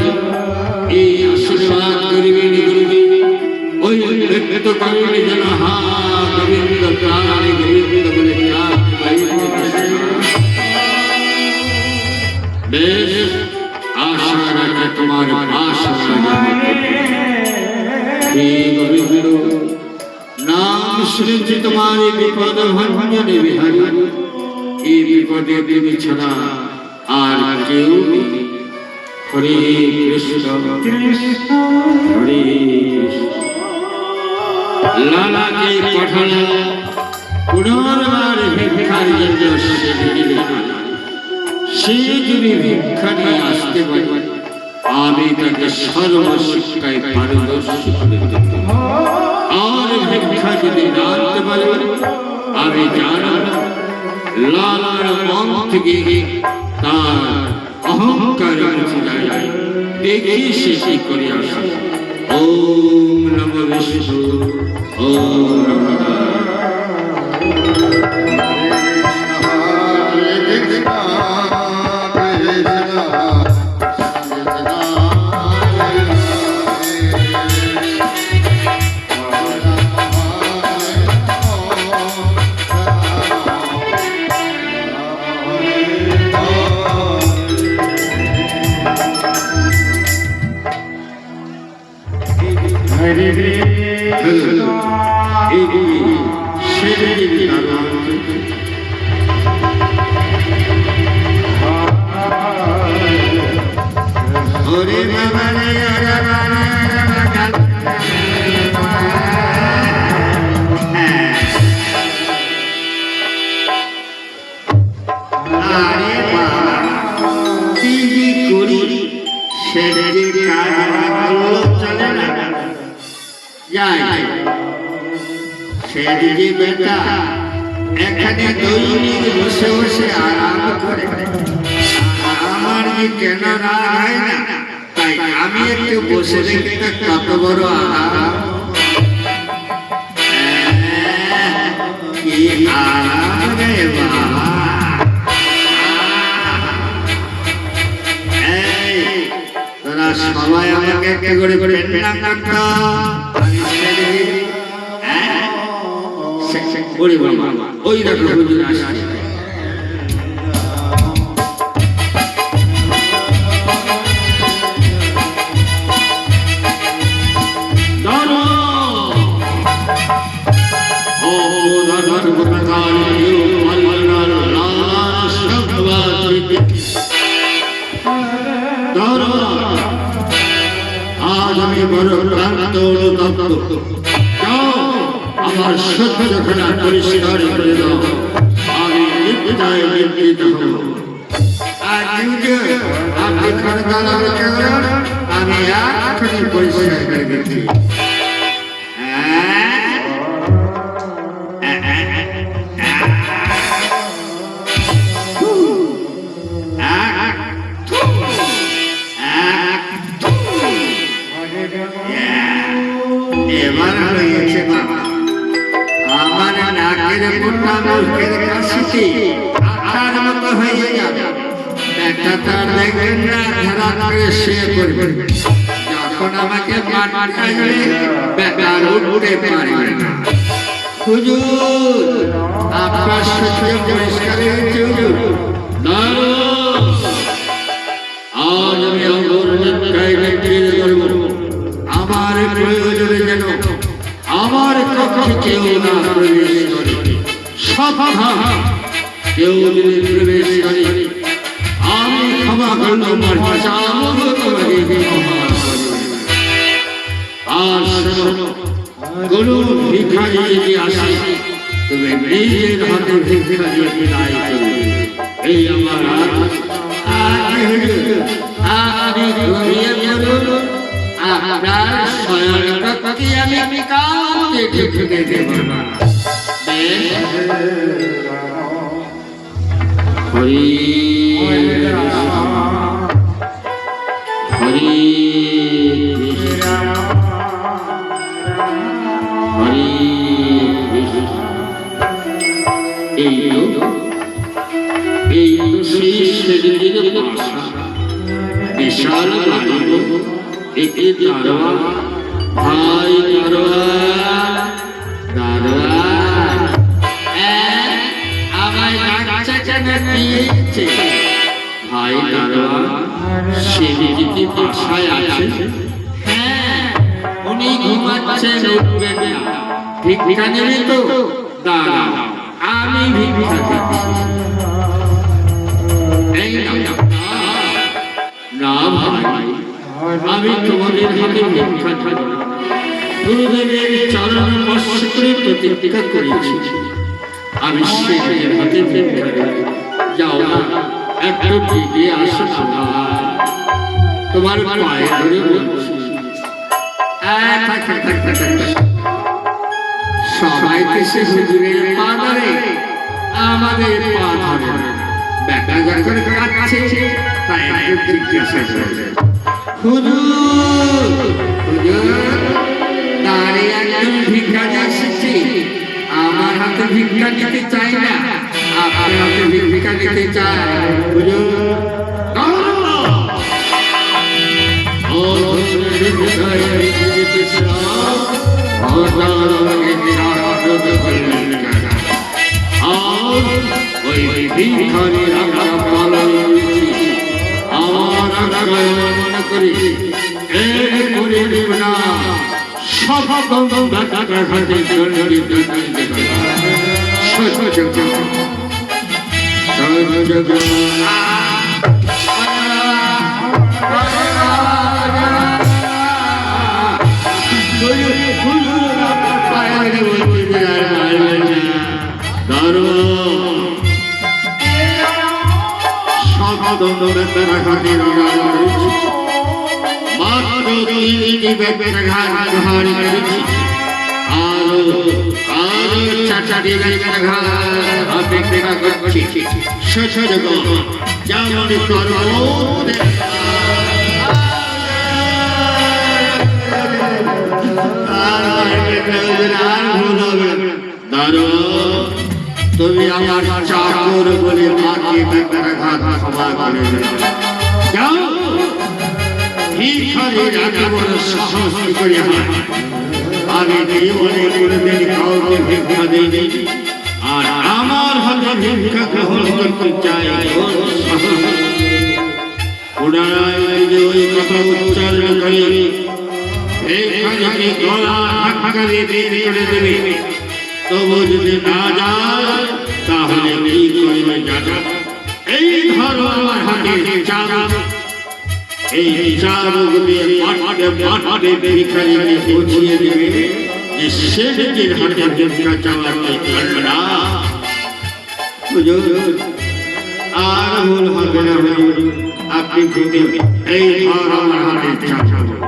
এই আশীর্বাদ করিবেন গুরুদেব, ওই মৃত্যু করিবেন যেন হা গোবিন্দ প্রাণে গোবিন্দ বলে বেশ আশা রাখে তোমার আশা নাম শুনেছি তোমার বিপদ ভঞ্জনে বিহারী, এই বিপদে তুমি ছাড়া আর কেউ নেই। হরে কৃষ্ণ হরে কৃষ্ণ। লালাকে পাঠানো পুনর্বার ভিক্ষার জন্য সে যদি ভিক্ষা নিয়ে আসতে পারে আমি তাকে সর্বশিক্ষায় পারদর্শী করে দেব। আর ভিক্ষা যদি না আনতে পারে আমি জানব লালার মন থেকে তার অহংকার মুছে যায়। দেখি সে কি করে আসে। ওম নমঃ বিষ্ণু ওম নমঃ বেটা এখানে দৈনিক বসে বসে আরাম করে আমার যে কেন রাগ হয় না, তাই আমি একটু বসে রেখে কত বড় আরাম। কি আরাম রে বাবা। তোরা সবাই আমাকে একটা করে প্রণাম করতো। ওরে বাবা, ওই দেখো হুজুর আসছে। আজ আমি বড় ক্লান্ত অনুতপ্ত। আমার সত্যখানা পরিষ্কার করে দাও, আমি নিত্যায় নির্মিত হব। আপনি আমি এখনই পরিষ্কার করে দিচ্ছি। এবার হয়েছে বাবা, আমার নাকের মোটা মুখের কাশিতে আঠার মতো হয়ে যাবে। একটা তার দেখবেন না ধারা করে শুয়ে পড়বে। যখন আমাকে মারবে বেকার উঠতে পারবে না। হুজুর আপনার সহ্য পরিষ্কার হয়েছে হুজুর। আজ আমি অগর নিত্যায় নির্মিত করব। আমার প্রয়োজনে যেন আমার কক্ষে কেউ না প্রবেশ করে। সাবধান, কেউ যদি প্রবেশ করে আমি ক্ষমা করব। আর শোনো, কোনো ভিখারি যদি আসে তুমি নিজের হাতে ভিক্ষা দিয়ে বিদায় করবে। এই আমার আপনি ঘুমিয়ে পড়ুন। আপনার সহায়তাকে আমি কাউকে ঢুকতে দেব না। হরি হরি হরি এই সেই শরীরের ভাষা বিশাল বাড়ি। একে দারোয়ান ভাই, দারোয়ান দারোয়ান আমায় ডাকছে কেন দিয়েছে? ভাই দারোয়ান সে কি বাসায় আছে? হ্যাঁ, উনি ঘুমাচ্ছেন, উঠবেন না। ভিক্ষা নেবে তো? দাঁড়াও, আমি ভিক্ষা দিচ্ছি। না না ভাই, আমি তোমাদের হাতে ভিক্ষা খাবো না। গুরুদেবের চরণ স্পর্শ করে প্রতিজ্ঞা করেছি আমি শেখের হাতে ভিক্ষা দেব। যাও না, একটু দিকে আসো না ভাই, তোমার পায়ে ধরে বলছি। সবাই দেশে হুজুরের পা ধরে, আমাদের পা ধরে না। বেটা যখন কাটছে তাই একটু জিজ্ঞাসা করে, হুজুর হুজুর দাঁড়িয়ে একজন ভিক্ষা আসছে, আমার হাতে ভিক্ষা দিতে চাই না, আপনার হাতে ভিক্ষা দিতে চাই। হুজুর মনে করি না সব তুমি আমার চাকর বলে মাকে ব্যথাঘাত ক্ষমা করে যাও। সাহস করে আমি জীবনে কোনদিন কাউকে ভিক্ষা দিই, আর আমার হাতে ভিক্ষা গ্রহণ করতে চাই। ওই কথা উচ্চারণ করে গলা ধাক্কা দিয়ে বের করে দেবে, তবু যদি না যায় তাহলে কি করবে জানো? এই ধরো আমার হাতে চাবুক, এই চাবুক দিয়ে পাটে ভিখারিকে বুঝিয়ে দেবে যে সে নিজের হাতে ভিক্ষা চাওয়াতে পারবে না। হুজুর আর ভুল হবে না হুজুর, আপনি যদি এই ধরো আমার হাতে চাবুক,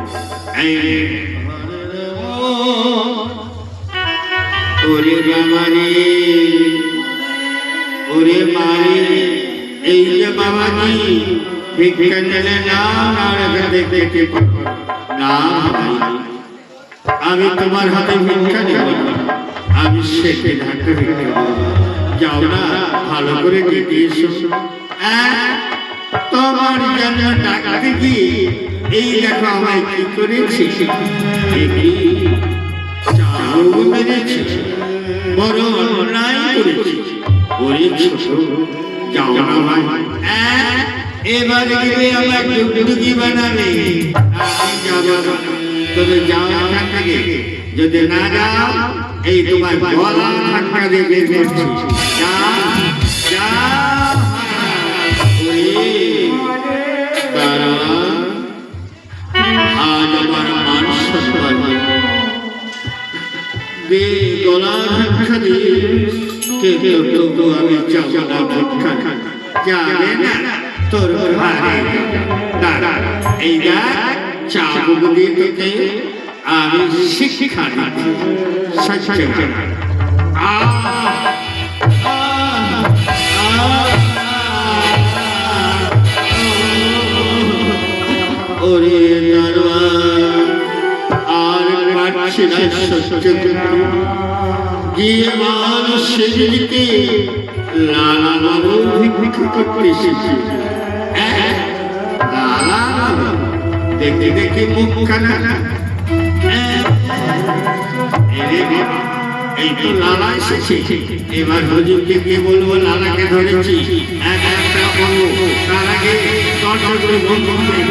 ওরে বাবারে ওরে মারে, এই যে বাবাজি ভিক্ষা চলে না দেখতে না ভাই, আমি তোমার হাতে ভিক্ষা দেব, আমি শেখের হাতে ভিক্ষা দেব। যাও না, ভালো করে দেখে এসো। তোমার জন্য ডাকতে গিয়ে এই দেখো আমায় কি করেছি, বড় অন্যায় করেছি। ওরে ছোট, যাও না ভাই, এবার গেলে আমার ডুগডুগি বানাবে, আমি যাব না। তবে যাও এখান থেকে, যদি না যাও এই তোমার গলা ধাক্কা দিয়ে বের করছি। যাও যাও, আজ আমার মান সম্মান গলা ধাক্কা দিয়ে তবু আমি যাব না ভিক্ষা যাবে না তোর ভাই। দাদা এই দেখ চাবুক দিয়ে তোকে আমি শিক্ষা দিচ্ছি। ওরে দরবার আর পাচ্ছি না সহ্য গিয়ে মানুষ সেদিকে লালা বাবু ভিক্ষা করতে এসেছে। লালা বাবু দেখতে দেখতে মুখ কানা, এই তো লালা এসেছে। এবার হুজুরকে কে বলবো লালাকে ধরেছি, একটা বলবো, তার আগে দরজা করে বন্ধ করে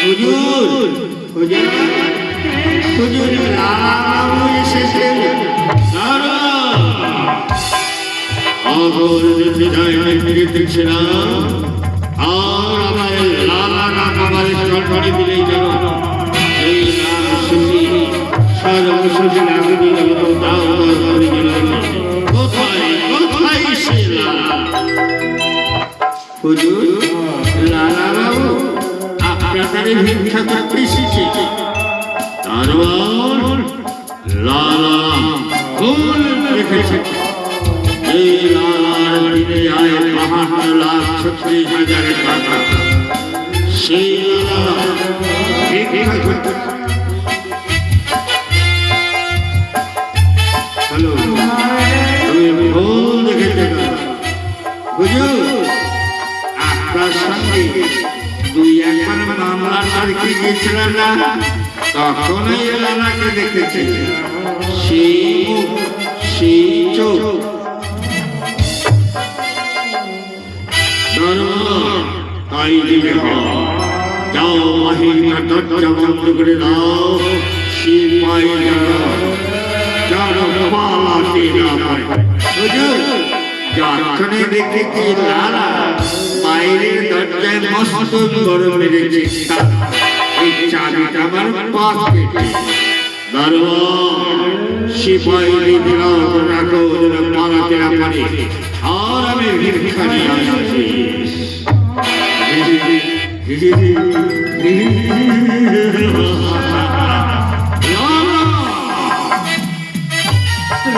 হুজুর হুজুর হুজুর লালাবাবু এসেছেন। আর আমার লালা নাম আমার চরণে দিলেই যেন এই নাম শুনি সর্বশুদ্ধি লাগু দিল দাও করে গেল। কোথায় কোথায় সে লালা? হুজুর লালাবাবু আপনাদের ভিক্ষা করতে এসেছে। তারপর লালা ফুল রেখেছে। এই লালার দিনে আয় 52,36,000 টাকা। সেই লালা ভিক্ষা করতে। হ্যালো, তুমি ভুল দেখেছো। হুজুর আপনার সঙ্গে দুই একবার মামলা সারকে গিয়েছিলেন না, তখনই এই লালাকে দেখেছি। সেই মুখ, সেই চোখ। তাই দিবে যাও মাহিনা দরজা বন্ধ করে দাও। সিপাই যার পালাতে না পারে। হুজুর যখনই দেখেছি লালা বাইরের দরজায় মস্ত বড় মেরেছে, এই চাবিটা আমার পকেটে। দরবার সিপাই দিলাম রাখো যেন পালাতে না পারে। আর আমি ভিক্ষা নিয়ে আসছি।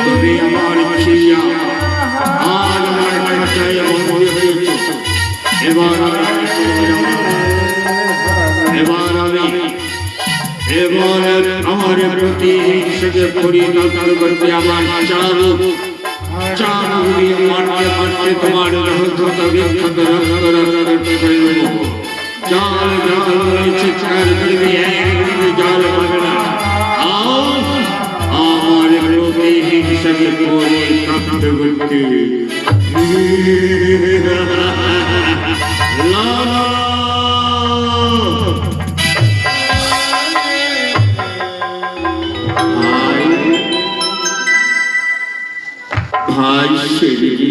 তুমি আমার ছিয়া আর আমার খাঁচায় বন্দী হয়েছ। এবার আমার প্রতি হিংসাকে পরিণত করতে আমার চারুগুলি মারতে মারতে তোমার রহস্যত বিখ্যাত রক্ত করতে পারব। জল জল বলে চিৎকার করবে, একদিকে জল পাবে না। আমার প্রতি হিংসাকে পরিণত করতে ভাই সেদিকে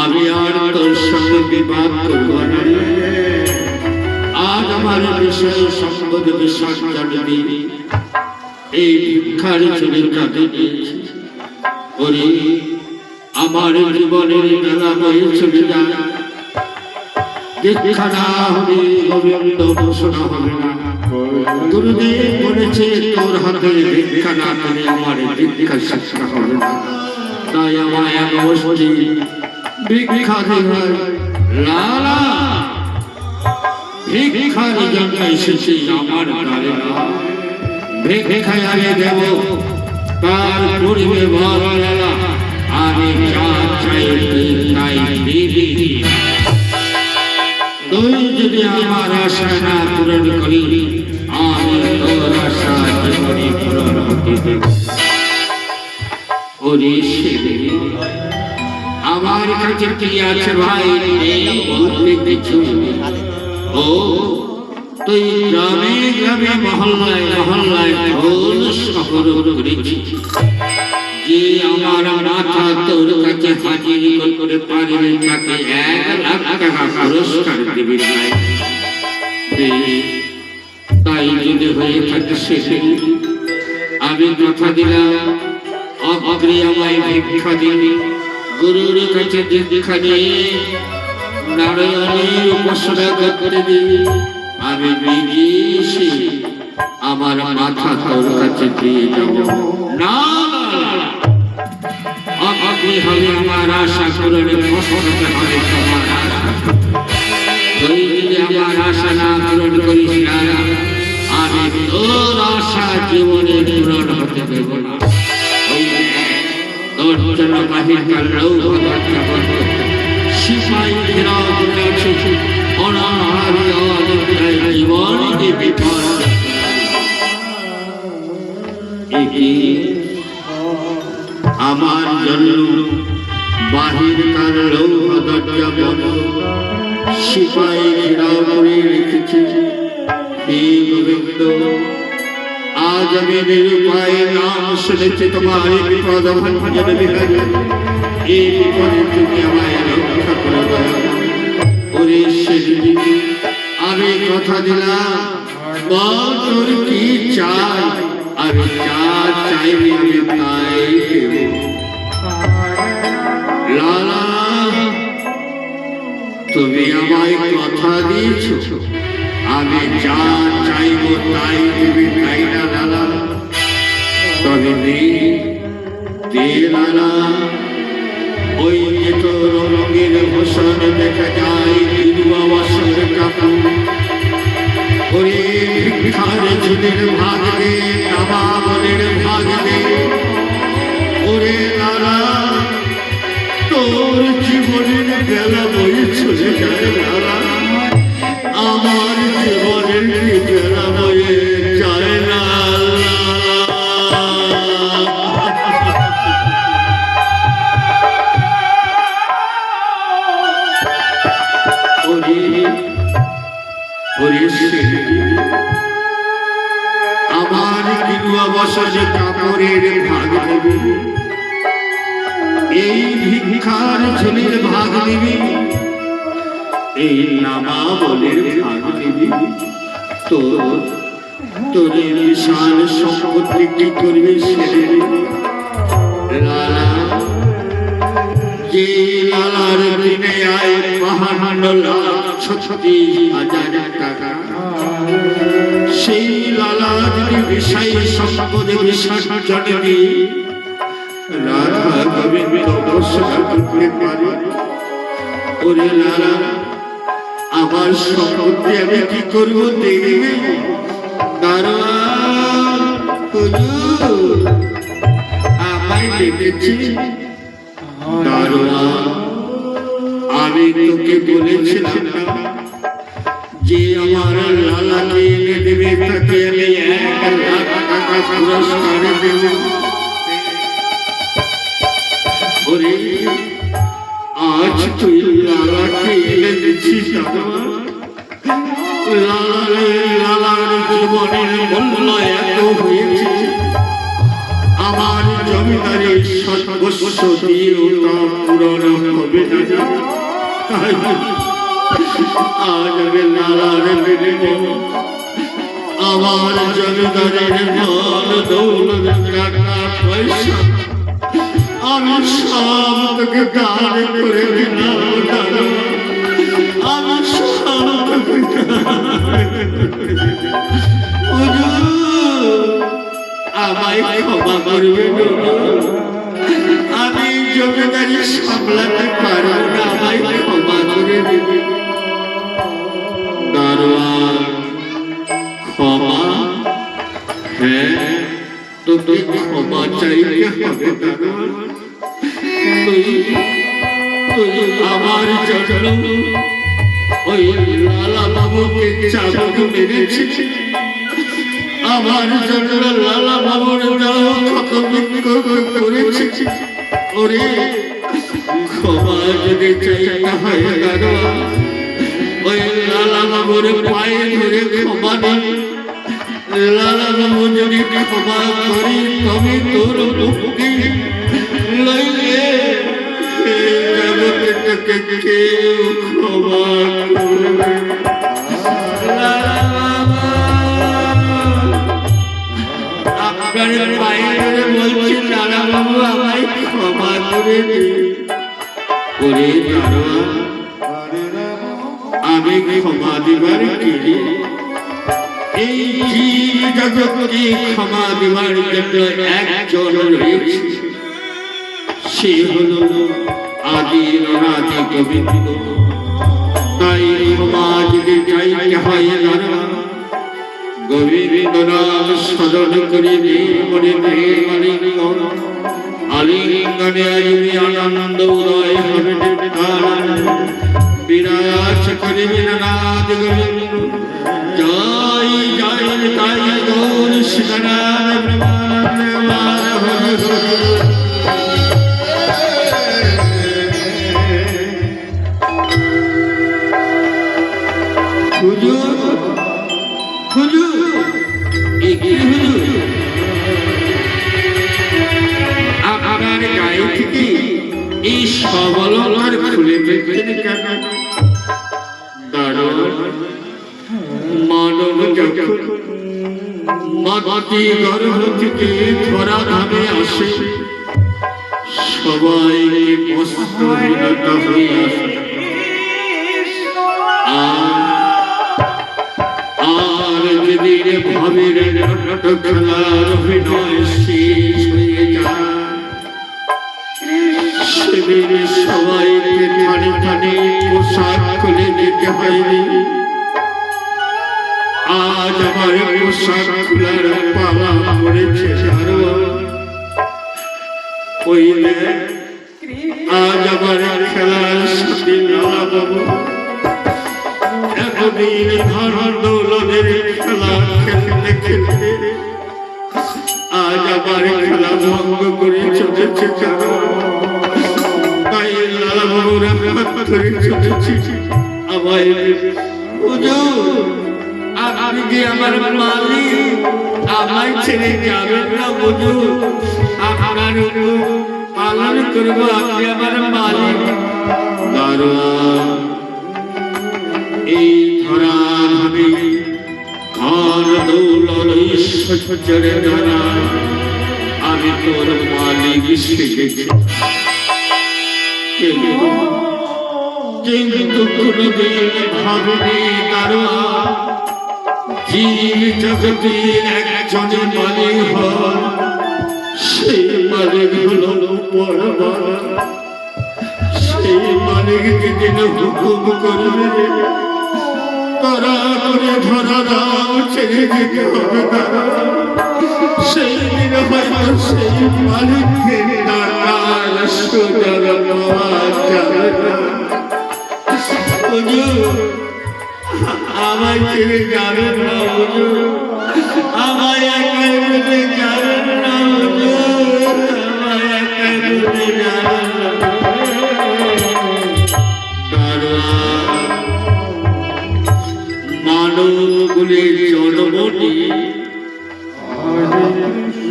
আমি আর তোর সঙ্গে বিবাদ করব না। আজ আমার বিষয় সম্পদ বিশ্বাস জানবি। এই ভিক্ষার চুরির কাঁদে দিয়েছি। ওরে আমার জীবনের নানা বয়ে চলে যায়। দীক্ষা না হলে গোবিন্দ ঘোষণা হবে না। গুরুদেব বলেছে তোর হাতে ভিক্ষা না পেলে আমার দীক্ষা শিক্ষা হবে না। তাই আমায় এক অবশ্যই ভিক্ষা দিবে। লালা ভিক্ষার জন্য এসেছি আমার দ্বারে না। ভিক্ষায় আমি দেব তার পরিবে বল লালা। আমি যা চাই তাই দিবি। তুই যদি আমার আশা না পূরণ করি, আমি তোর আশা জীবনে পূরণ হতে দেব। ওরে সেদিকে আমার কাছে কি আছে ভাই? বলতে কিছু। ও তুই গ্রামে গ্রামে মহল্লায় মহল্লায় ঢোল শহর করেছি। যে আমার মাথা তোর কাছে হাজির করতে পারবে তাকে 1,00,000 টাকা পুরস্কার দেবে। তাই যদি হয়ে থাকে সেদিকে আমি কথা দিলাম, অগ্রে আমায় ভিক্ষা দিবি। গুরুর কাছে দীক্ষা নিয়ে নারায়ণের উপাসনা করতে দিবি। আমি বিদেশে আমার মাথা তোর কাছে দিয়ে যাব না। অগ্রে হবে আমার আশা পূরণে কষ্টতে হবে তোমার আশা। তুই যদি আমার আশা না পূরণ করিস না, আমি তোর আশা জীবনে পূরণ হতে দেব না। তোর জন্য বাহিরকার রৌহ দরজা বন্ধ। সিপাই ঘেরাও করে আছে। অনাহারে অনিদ্রায় জীবনে বিপদ। আমার জন্য বাহিরকার রৌহ দরজা বন্ধ। সিপাই ঘেরাও করে রেখেছে। হে গোবিন্দ আজ আমি নিরুপায় নাম শুনেছি তোমার বিপদ ভঞ্জন বিহারী, এই বিপদে তুমি আমায় রক্ষা করে দাও। ওরে সেদিন আমি কথা দিলাম, বল তোর কি চাই, আমি যা চাইবি আমি তাই দেব। লালা তুমি আমায় কথা দিয়েছ, আমি যা চাইব তাই দেবে, তাই না লালা? তবে দে লালা, ওই যে তোর রঙের ভূষণ দেখা যায় দিনুয়া বছর কাপড়, ওরে ভিক্ষার ঝুলের ভাগ দে, নামা মনের ভাগ দে। ওরে লালা তোর জীবনের বেলা বই চলে যায় লালা, আমার জীবনের বেলা বয়ে যায় না। আমার কিনুয়া বসে কাপড়ের ভাগ দেবে, এই ভিক্ষার ঝুলির ভাগ দিবি, এই নামা বলের ভাগ দিবি। তোর বিশাল সম্পত্তি কি করবি সেরে লালা? যে লালার দিনে আয় বাহান্ন লাখ 36,000 টাকা, সেই লালা যদি বিষয় সম্পদে বিসর্জনে দিয়ে রাধা গোবিন্দ ঘোষণা করতে পারে, ওরে লালা আমার সম্পত্তি আমি কি করবো দেখবে? দারোয়ান হুজুর আমায় ডেকেছি। দারোয়ান আমি তোকে বলেছিলাম না যে আমার লালাকে এনে দেবে, তাকে আমি 1 লাখ টাকা পুরস্কার দেব। ওরে আজ তুই লালাকে এনে দিচ্ছিস, লালার জীবনের মূল্য এত হয়েছে, আমার জমিদারের সর্বস্ব দিয়েও তা পূরণ হবে না। আজ আমি লালার বিনিময়ে আমার জমিদারের ধন দৌলত টাকা পয়সা আমি সব তোকে দান করে দিলাম। আমি সব তোকে আমায় ক্ষমা করবে, আমি জমিদারি সামলাতে পারব না, আমায় ক্ষমা করে দেবে। দারোয়ান ক্ষমা? হ্যাঁ তোকে ক্ষমা চাইতে হবে দারোয়ান। তুই আমার জন্য ওই লালা বাবুকে চাবুক মেরেছিস, আমার জন্য লালা বাবুর দেহ ক্ষত করেছিস। ওরে ক্ষমা যদি চাইতে হয় দারোয়ান, ওই লালা বাবুর পায়ে ধরে ক্ষমা নেই। লালা বাবু যদি ক্ষমা করি তবে তোর মুক্তি, লইলে জগতে তোকে কেউ ক্ষমা করবে। আপনার পায়ে ধরে বলছি লালা বাবু আমায় ক্ষমা করে দিন। ওরে দারোয়ান আমি ক্ষমা দিবার কে? এই জীব জগৎকে ক্ষমা দিবার জন্য একজন রয়েছে, সে হলো আদি অনাদি গোবিন্দ। তাই ক্ষমা যদি চাইতে হয় দারোয়ান, গোবিন্দ নাম স্মরণ করে মনে আলিঙ্গনে আসবি, আনন্দ উদয় হবে। বিরাজ করিবেন নাদ গোবিন্দ, জয় জয় তাই গৌর শিবনাথ হুজুর হুজুর, হুজুর কেন? দারোয়ান, মানব যখন মাতৃ গর্ভ থেকে ধরা ধামে আসে, সবাই বস্ত্রহীনতা হয়ে আসে। আর যেদিন ভাবের নাটক খেলার অভিনয় শেষ হয়ে যায়, সেদিন সবাইকে ঠানে ঠানে পোশাক খুলে দিতে হয়নি। আজ আমার পোশাক খোলার পালা পড়েছে। আজ আমার খেলার সাথে লালা বাবু এতদিন ধন দৌলতের খেলা খেলতে খেলতে আজ আমার খেলা ভঙ্গ করে চলেছে। তাই লালা বাবুরা ধরে চলেছি আমায়, আপনি যে আমার মালিক, আমায় ছেড়ে যাবেন না হুজুর। আপনার পালন করবো, আপনি আমার মালিক। দারোয়ান, এই ধরা ভাবে ধন দৌলত ঐশ্বর্যের দ্বারা আমি তোর মালিক শিখেছি, কিন্তু কোনদিন ভাবিনি দারোয়ান জীব জগতের একজনে মালিক হয়, সেই মালিক হলো পরমাত্মা। সেই মালিক যেদিন হুকুম করবে তারা করে ধরা দাও ছেড়ে দিতে হবে, সেই দিন হয়তো সেই মালিককে ডাকার সুযোগ পাওয়া যাবে না। আমায় ছেড়ে যাবেন না হুজুর, আমায় একা বলে যাবেন না হুজুর, আমায় একা বলে যাবেন না। মানবগুলির জন্মনি,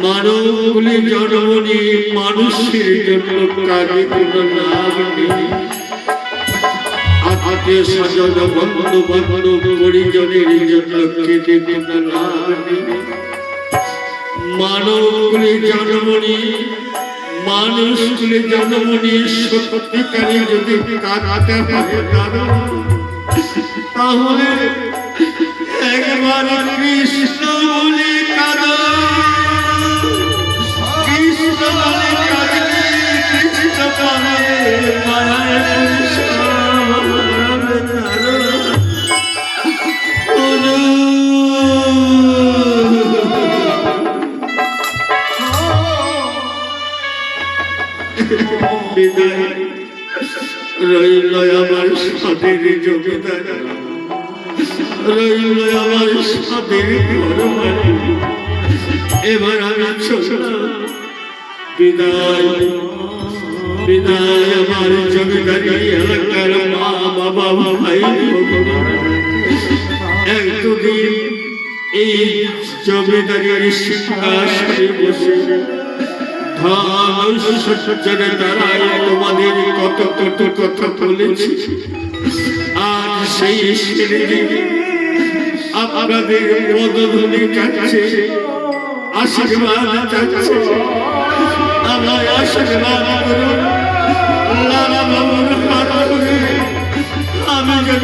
মানবগুলির জন্মনি মানুষের জন্য কাজে কোনো লাভ নেই। আত্মীয় স্বজন বন্ধু বান্ধব পরিজনের জন্য কেটে কোনো লাভ নেই। মানবগুলির জন্মনি, মানুষগুলির জন্মনি সত্যিকারে যদি কাটাতে হয় তাহলে একবার কৃষ্ণ বলে কাঁদো, কৃষ্ণ বলে কাঁদলে কৃষ্ণ পাবে মায়ায় কৃষ্ণ। রইল আমার সাদের জমিদার, রইল আমার সাদের ঘরবাড়ি, এবার আমি চললাম। বিদায়, বিদায় আমার জমিদারি এলাকার মা বাবা ভাই ভগবান। একদিন এই জমিদারির সিংহাসনে বসে ধানের দ্বারাই তোমাদের কত কত কথা বলেছি। আজ সেই শ্রেণী আপনাদের পদধূলি চাচ্ছে, আশীর্বাদ চাচ্ছে। আমায় আশীর্বাদ করুন লালা বাবুর হাত ধরে, আমি যেন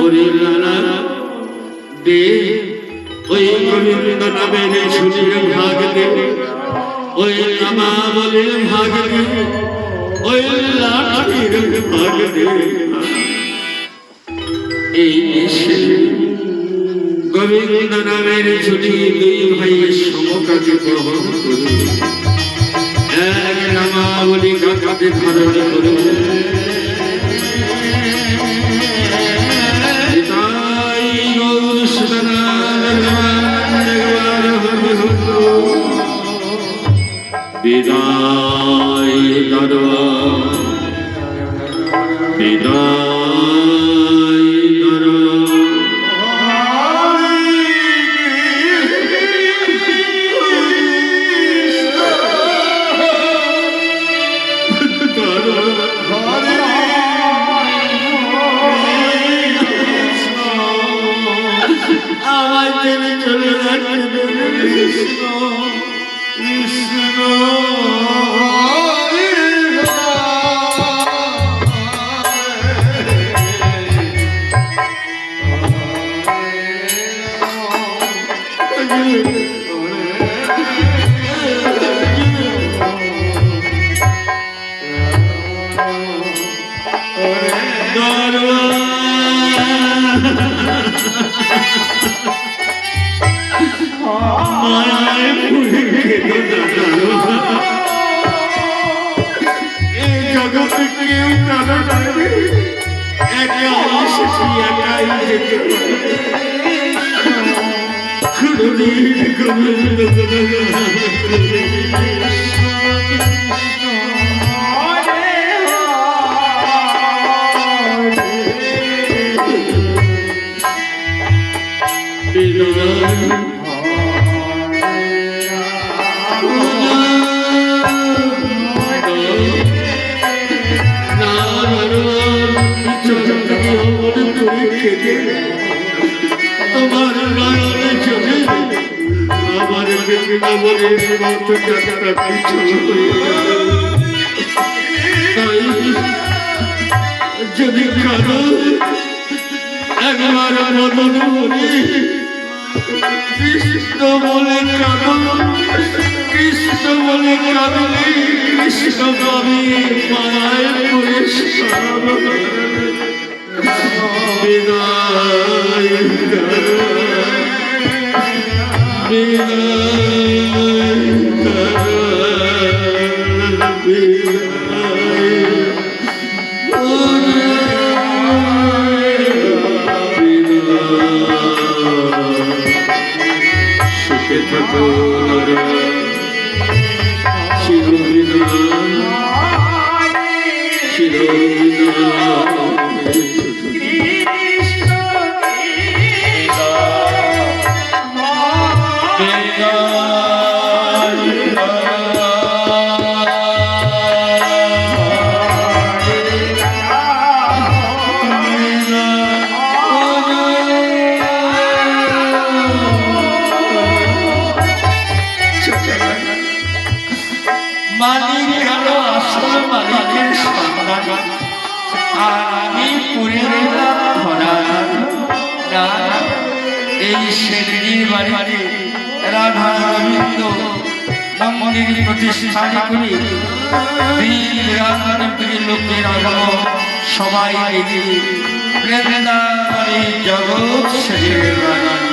ওরে লালা দে ওই গোবিন্দ নামের শুনির ভাগ দে, ওই নামা বলে ভাগ দে, ওই লাঠির ভাগ দে। এই দেশে গোবিন্দ নামের শুনি দুই ভাই সমকাজে গ্রহণ করুন, এক নামা বলি কাকাতে ধারণ করুন। বিদায় দারোয়ান, বিদায় দারোয়ান। আমার ছেলে চলে যাচ্ছে কৃষ্ণ কৃষ্ণ তোমার নয়নে চলে আমার বৃন্দাবনের মতো যাত্রাটি চলে তাই যদি কারো একবার মদন মনে কৃষ্ণ বলে কাঁদো কৃষ্ণ বলে কাঁদলে কৃষ্ণ কবি মায় পড়ে বিদায় সুখে থাকো মালিক গেল আসল মালিকের সন্ধান আর আমি পুরে রইলাম ধরা না এই শেরনির বাড়িতে রাধা গোবিন্দ মন্দির প্রতিষ্ঠা করি বীর লোকের আগমন সবাই দেখি বৃন্দাবনে জগৎ শেষের বাড়ি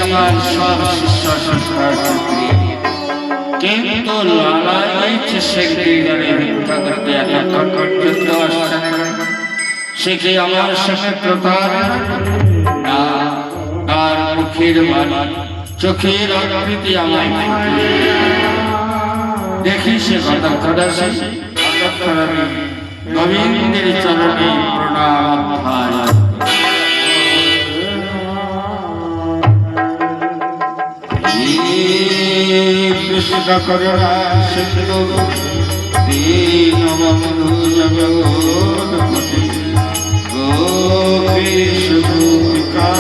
আমার সব শিষ্য সংস্কার কিন্তু লালাই সেক্রেটারি ভিক্ষা করতে এতক্ষণ পর্যন্ত আসছে সে কি আমার সঙ্গে প্রতারণা না তার মুখের বাণী চোখের আকৃতি আমায় দেখি সে কথা গোবিন্দের চরণে প্রণাম ভাই কৃষ্ণ করুণা সিন্ধু দীনবন্ধু জগৎপতি গোপীশ গোপিকা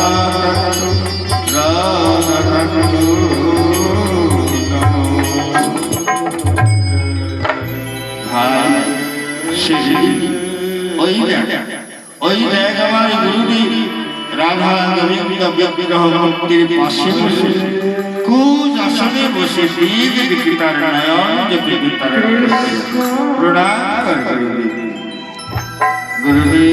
রাধাকান্ত ভাই ওই দেখ আমার গুরুদেব রাধা গোবিন্দ বিগ্রহ মন্দির পাশে বসে কুজ আসনে বসে বীজ বিকৃতার নয়ন জ্যোতি বিতার প্রণাম করে গুরুদেব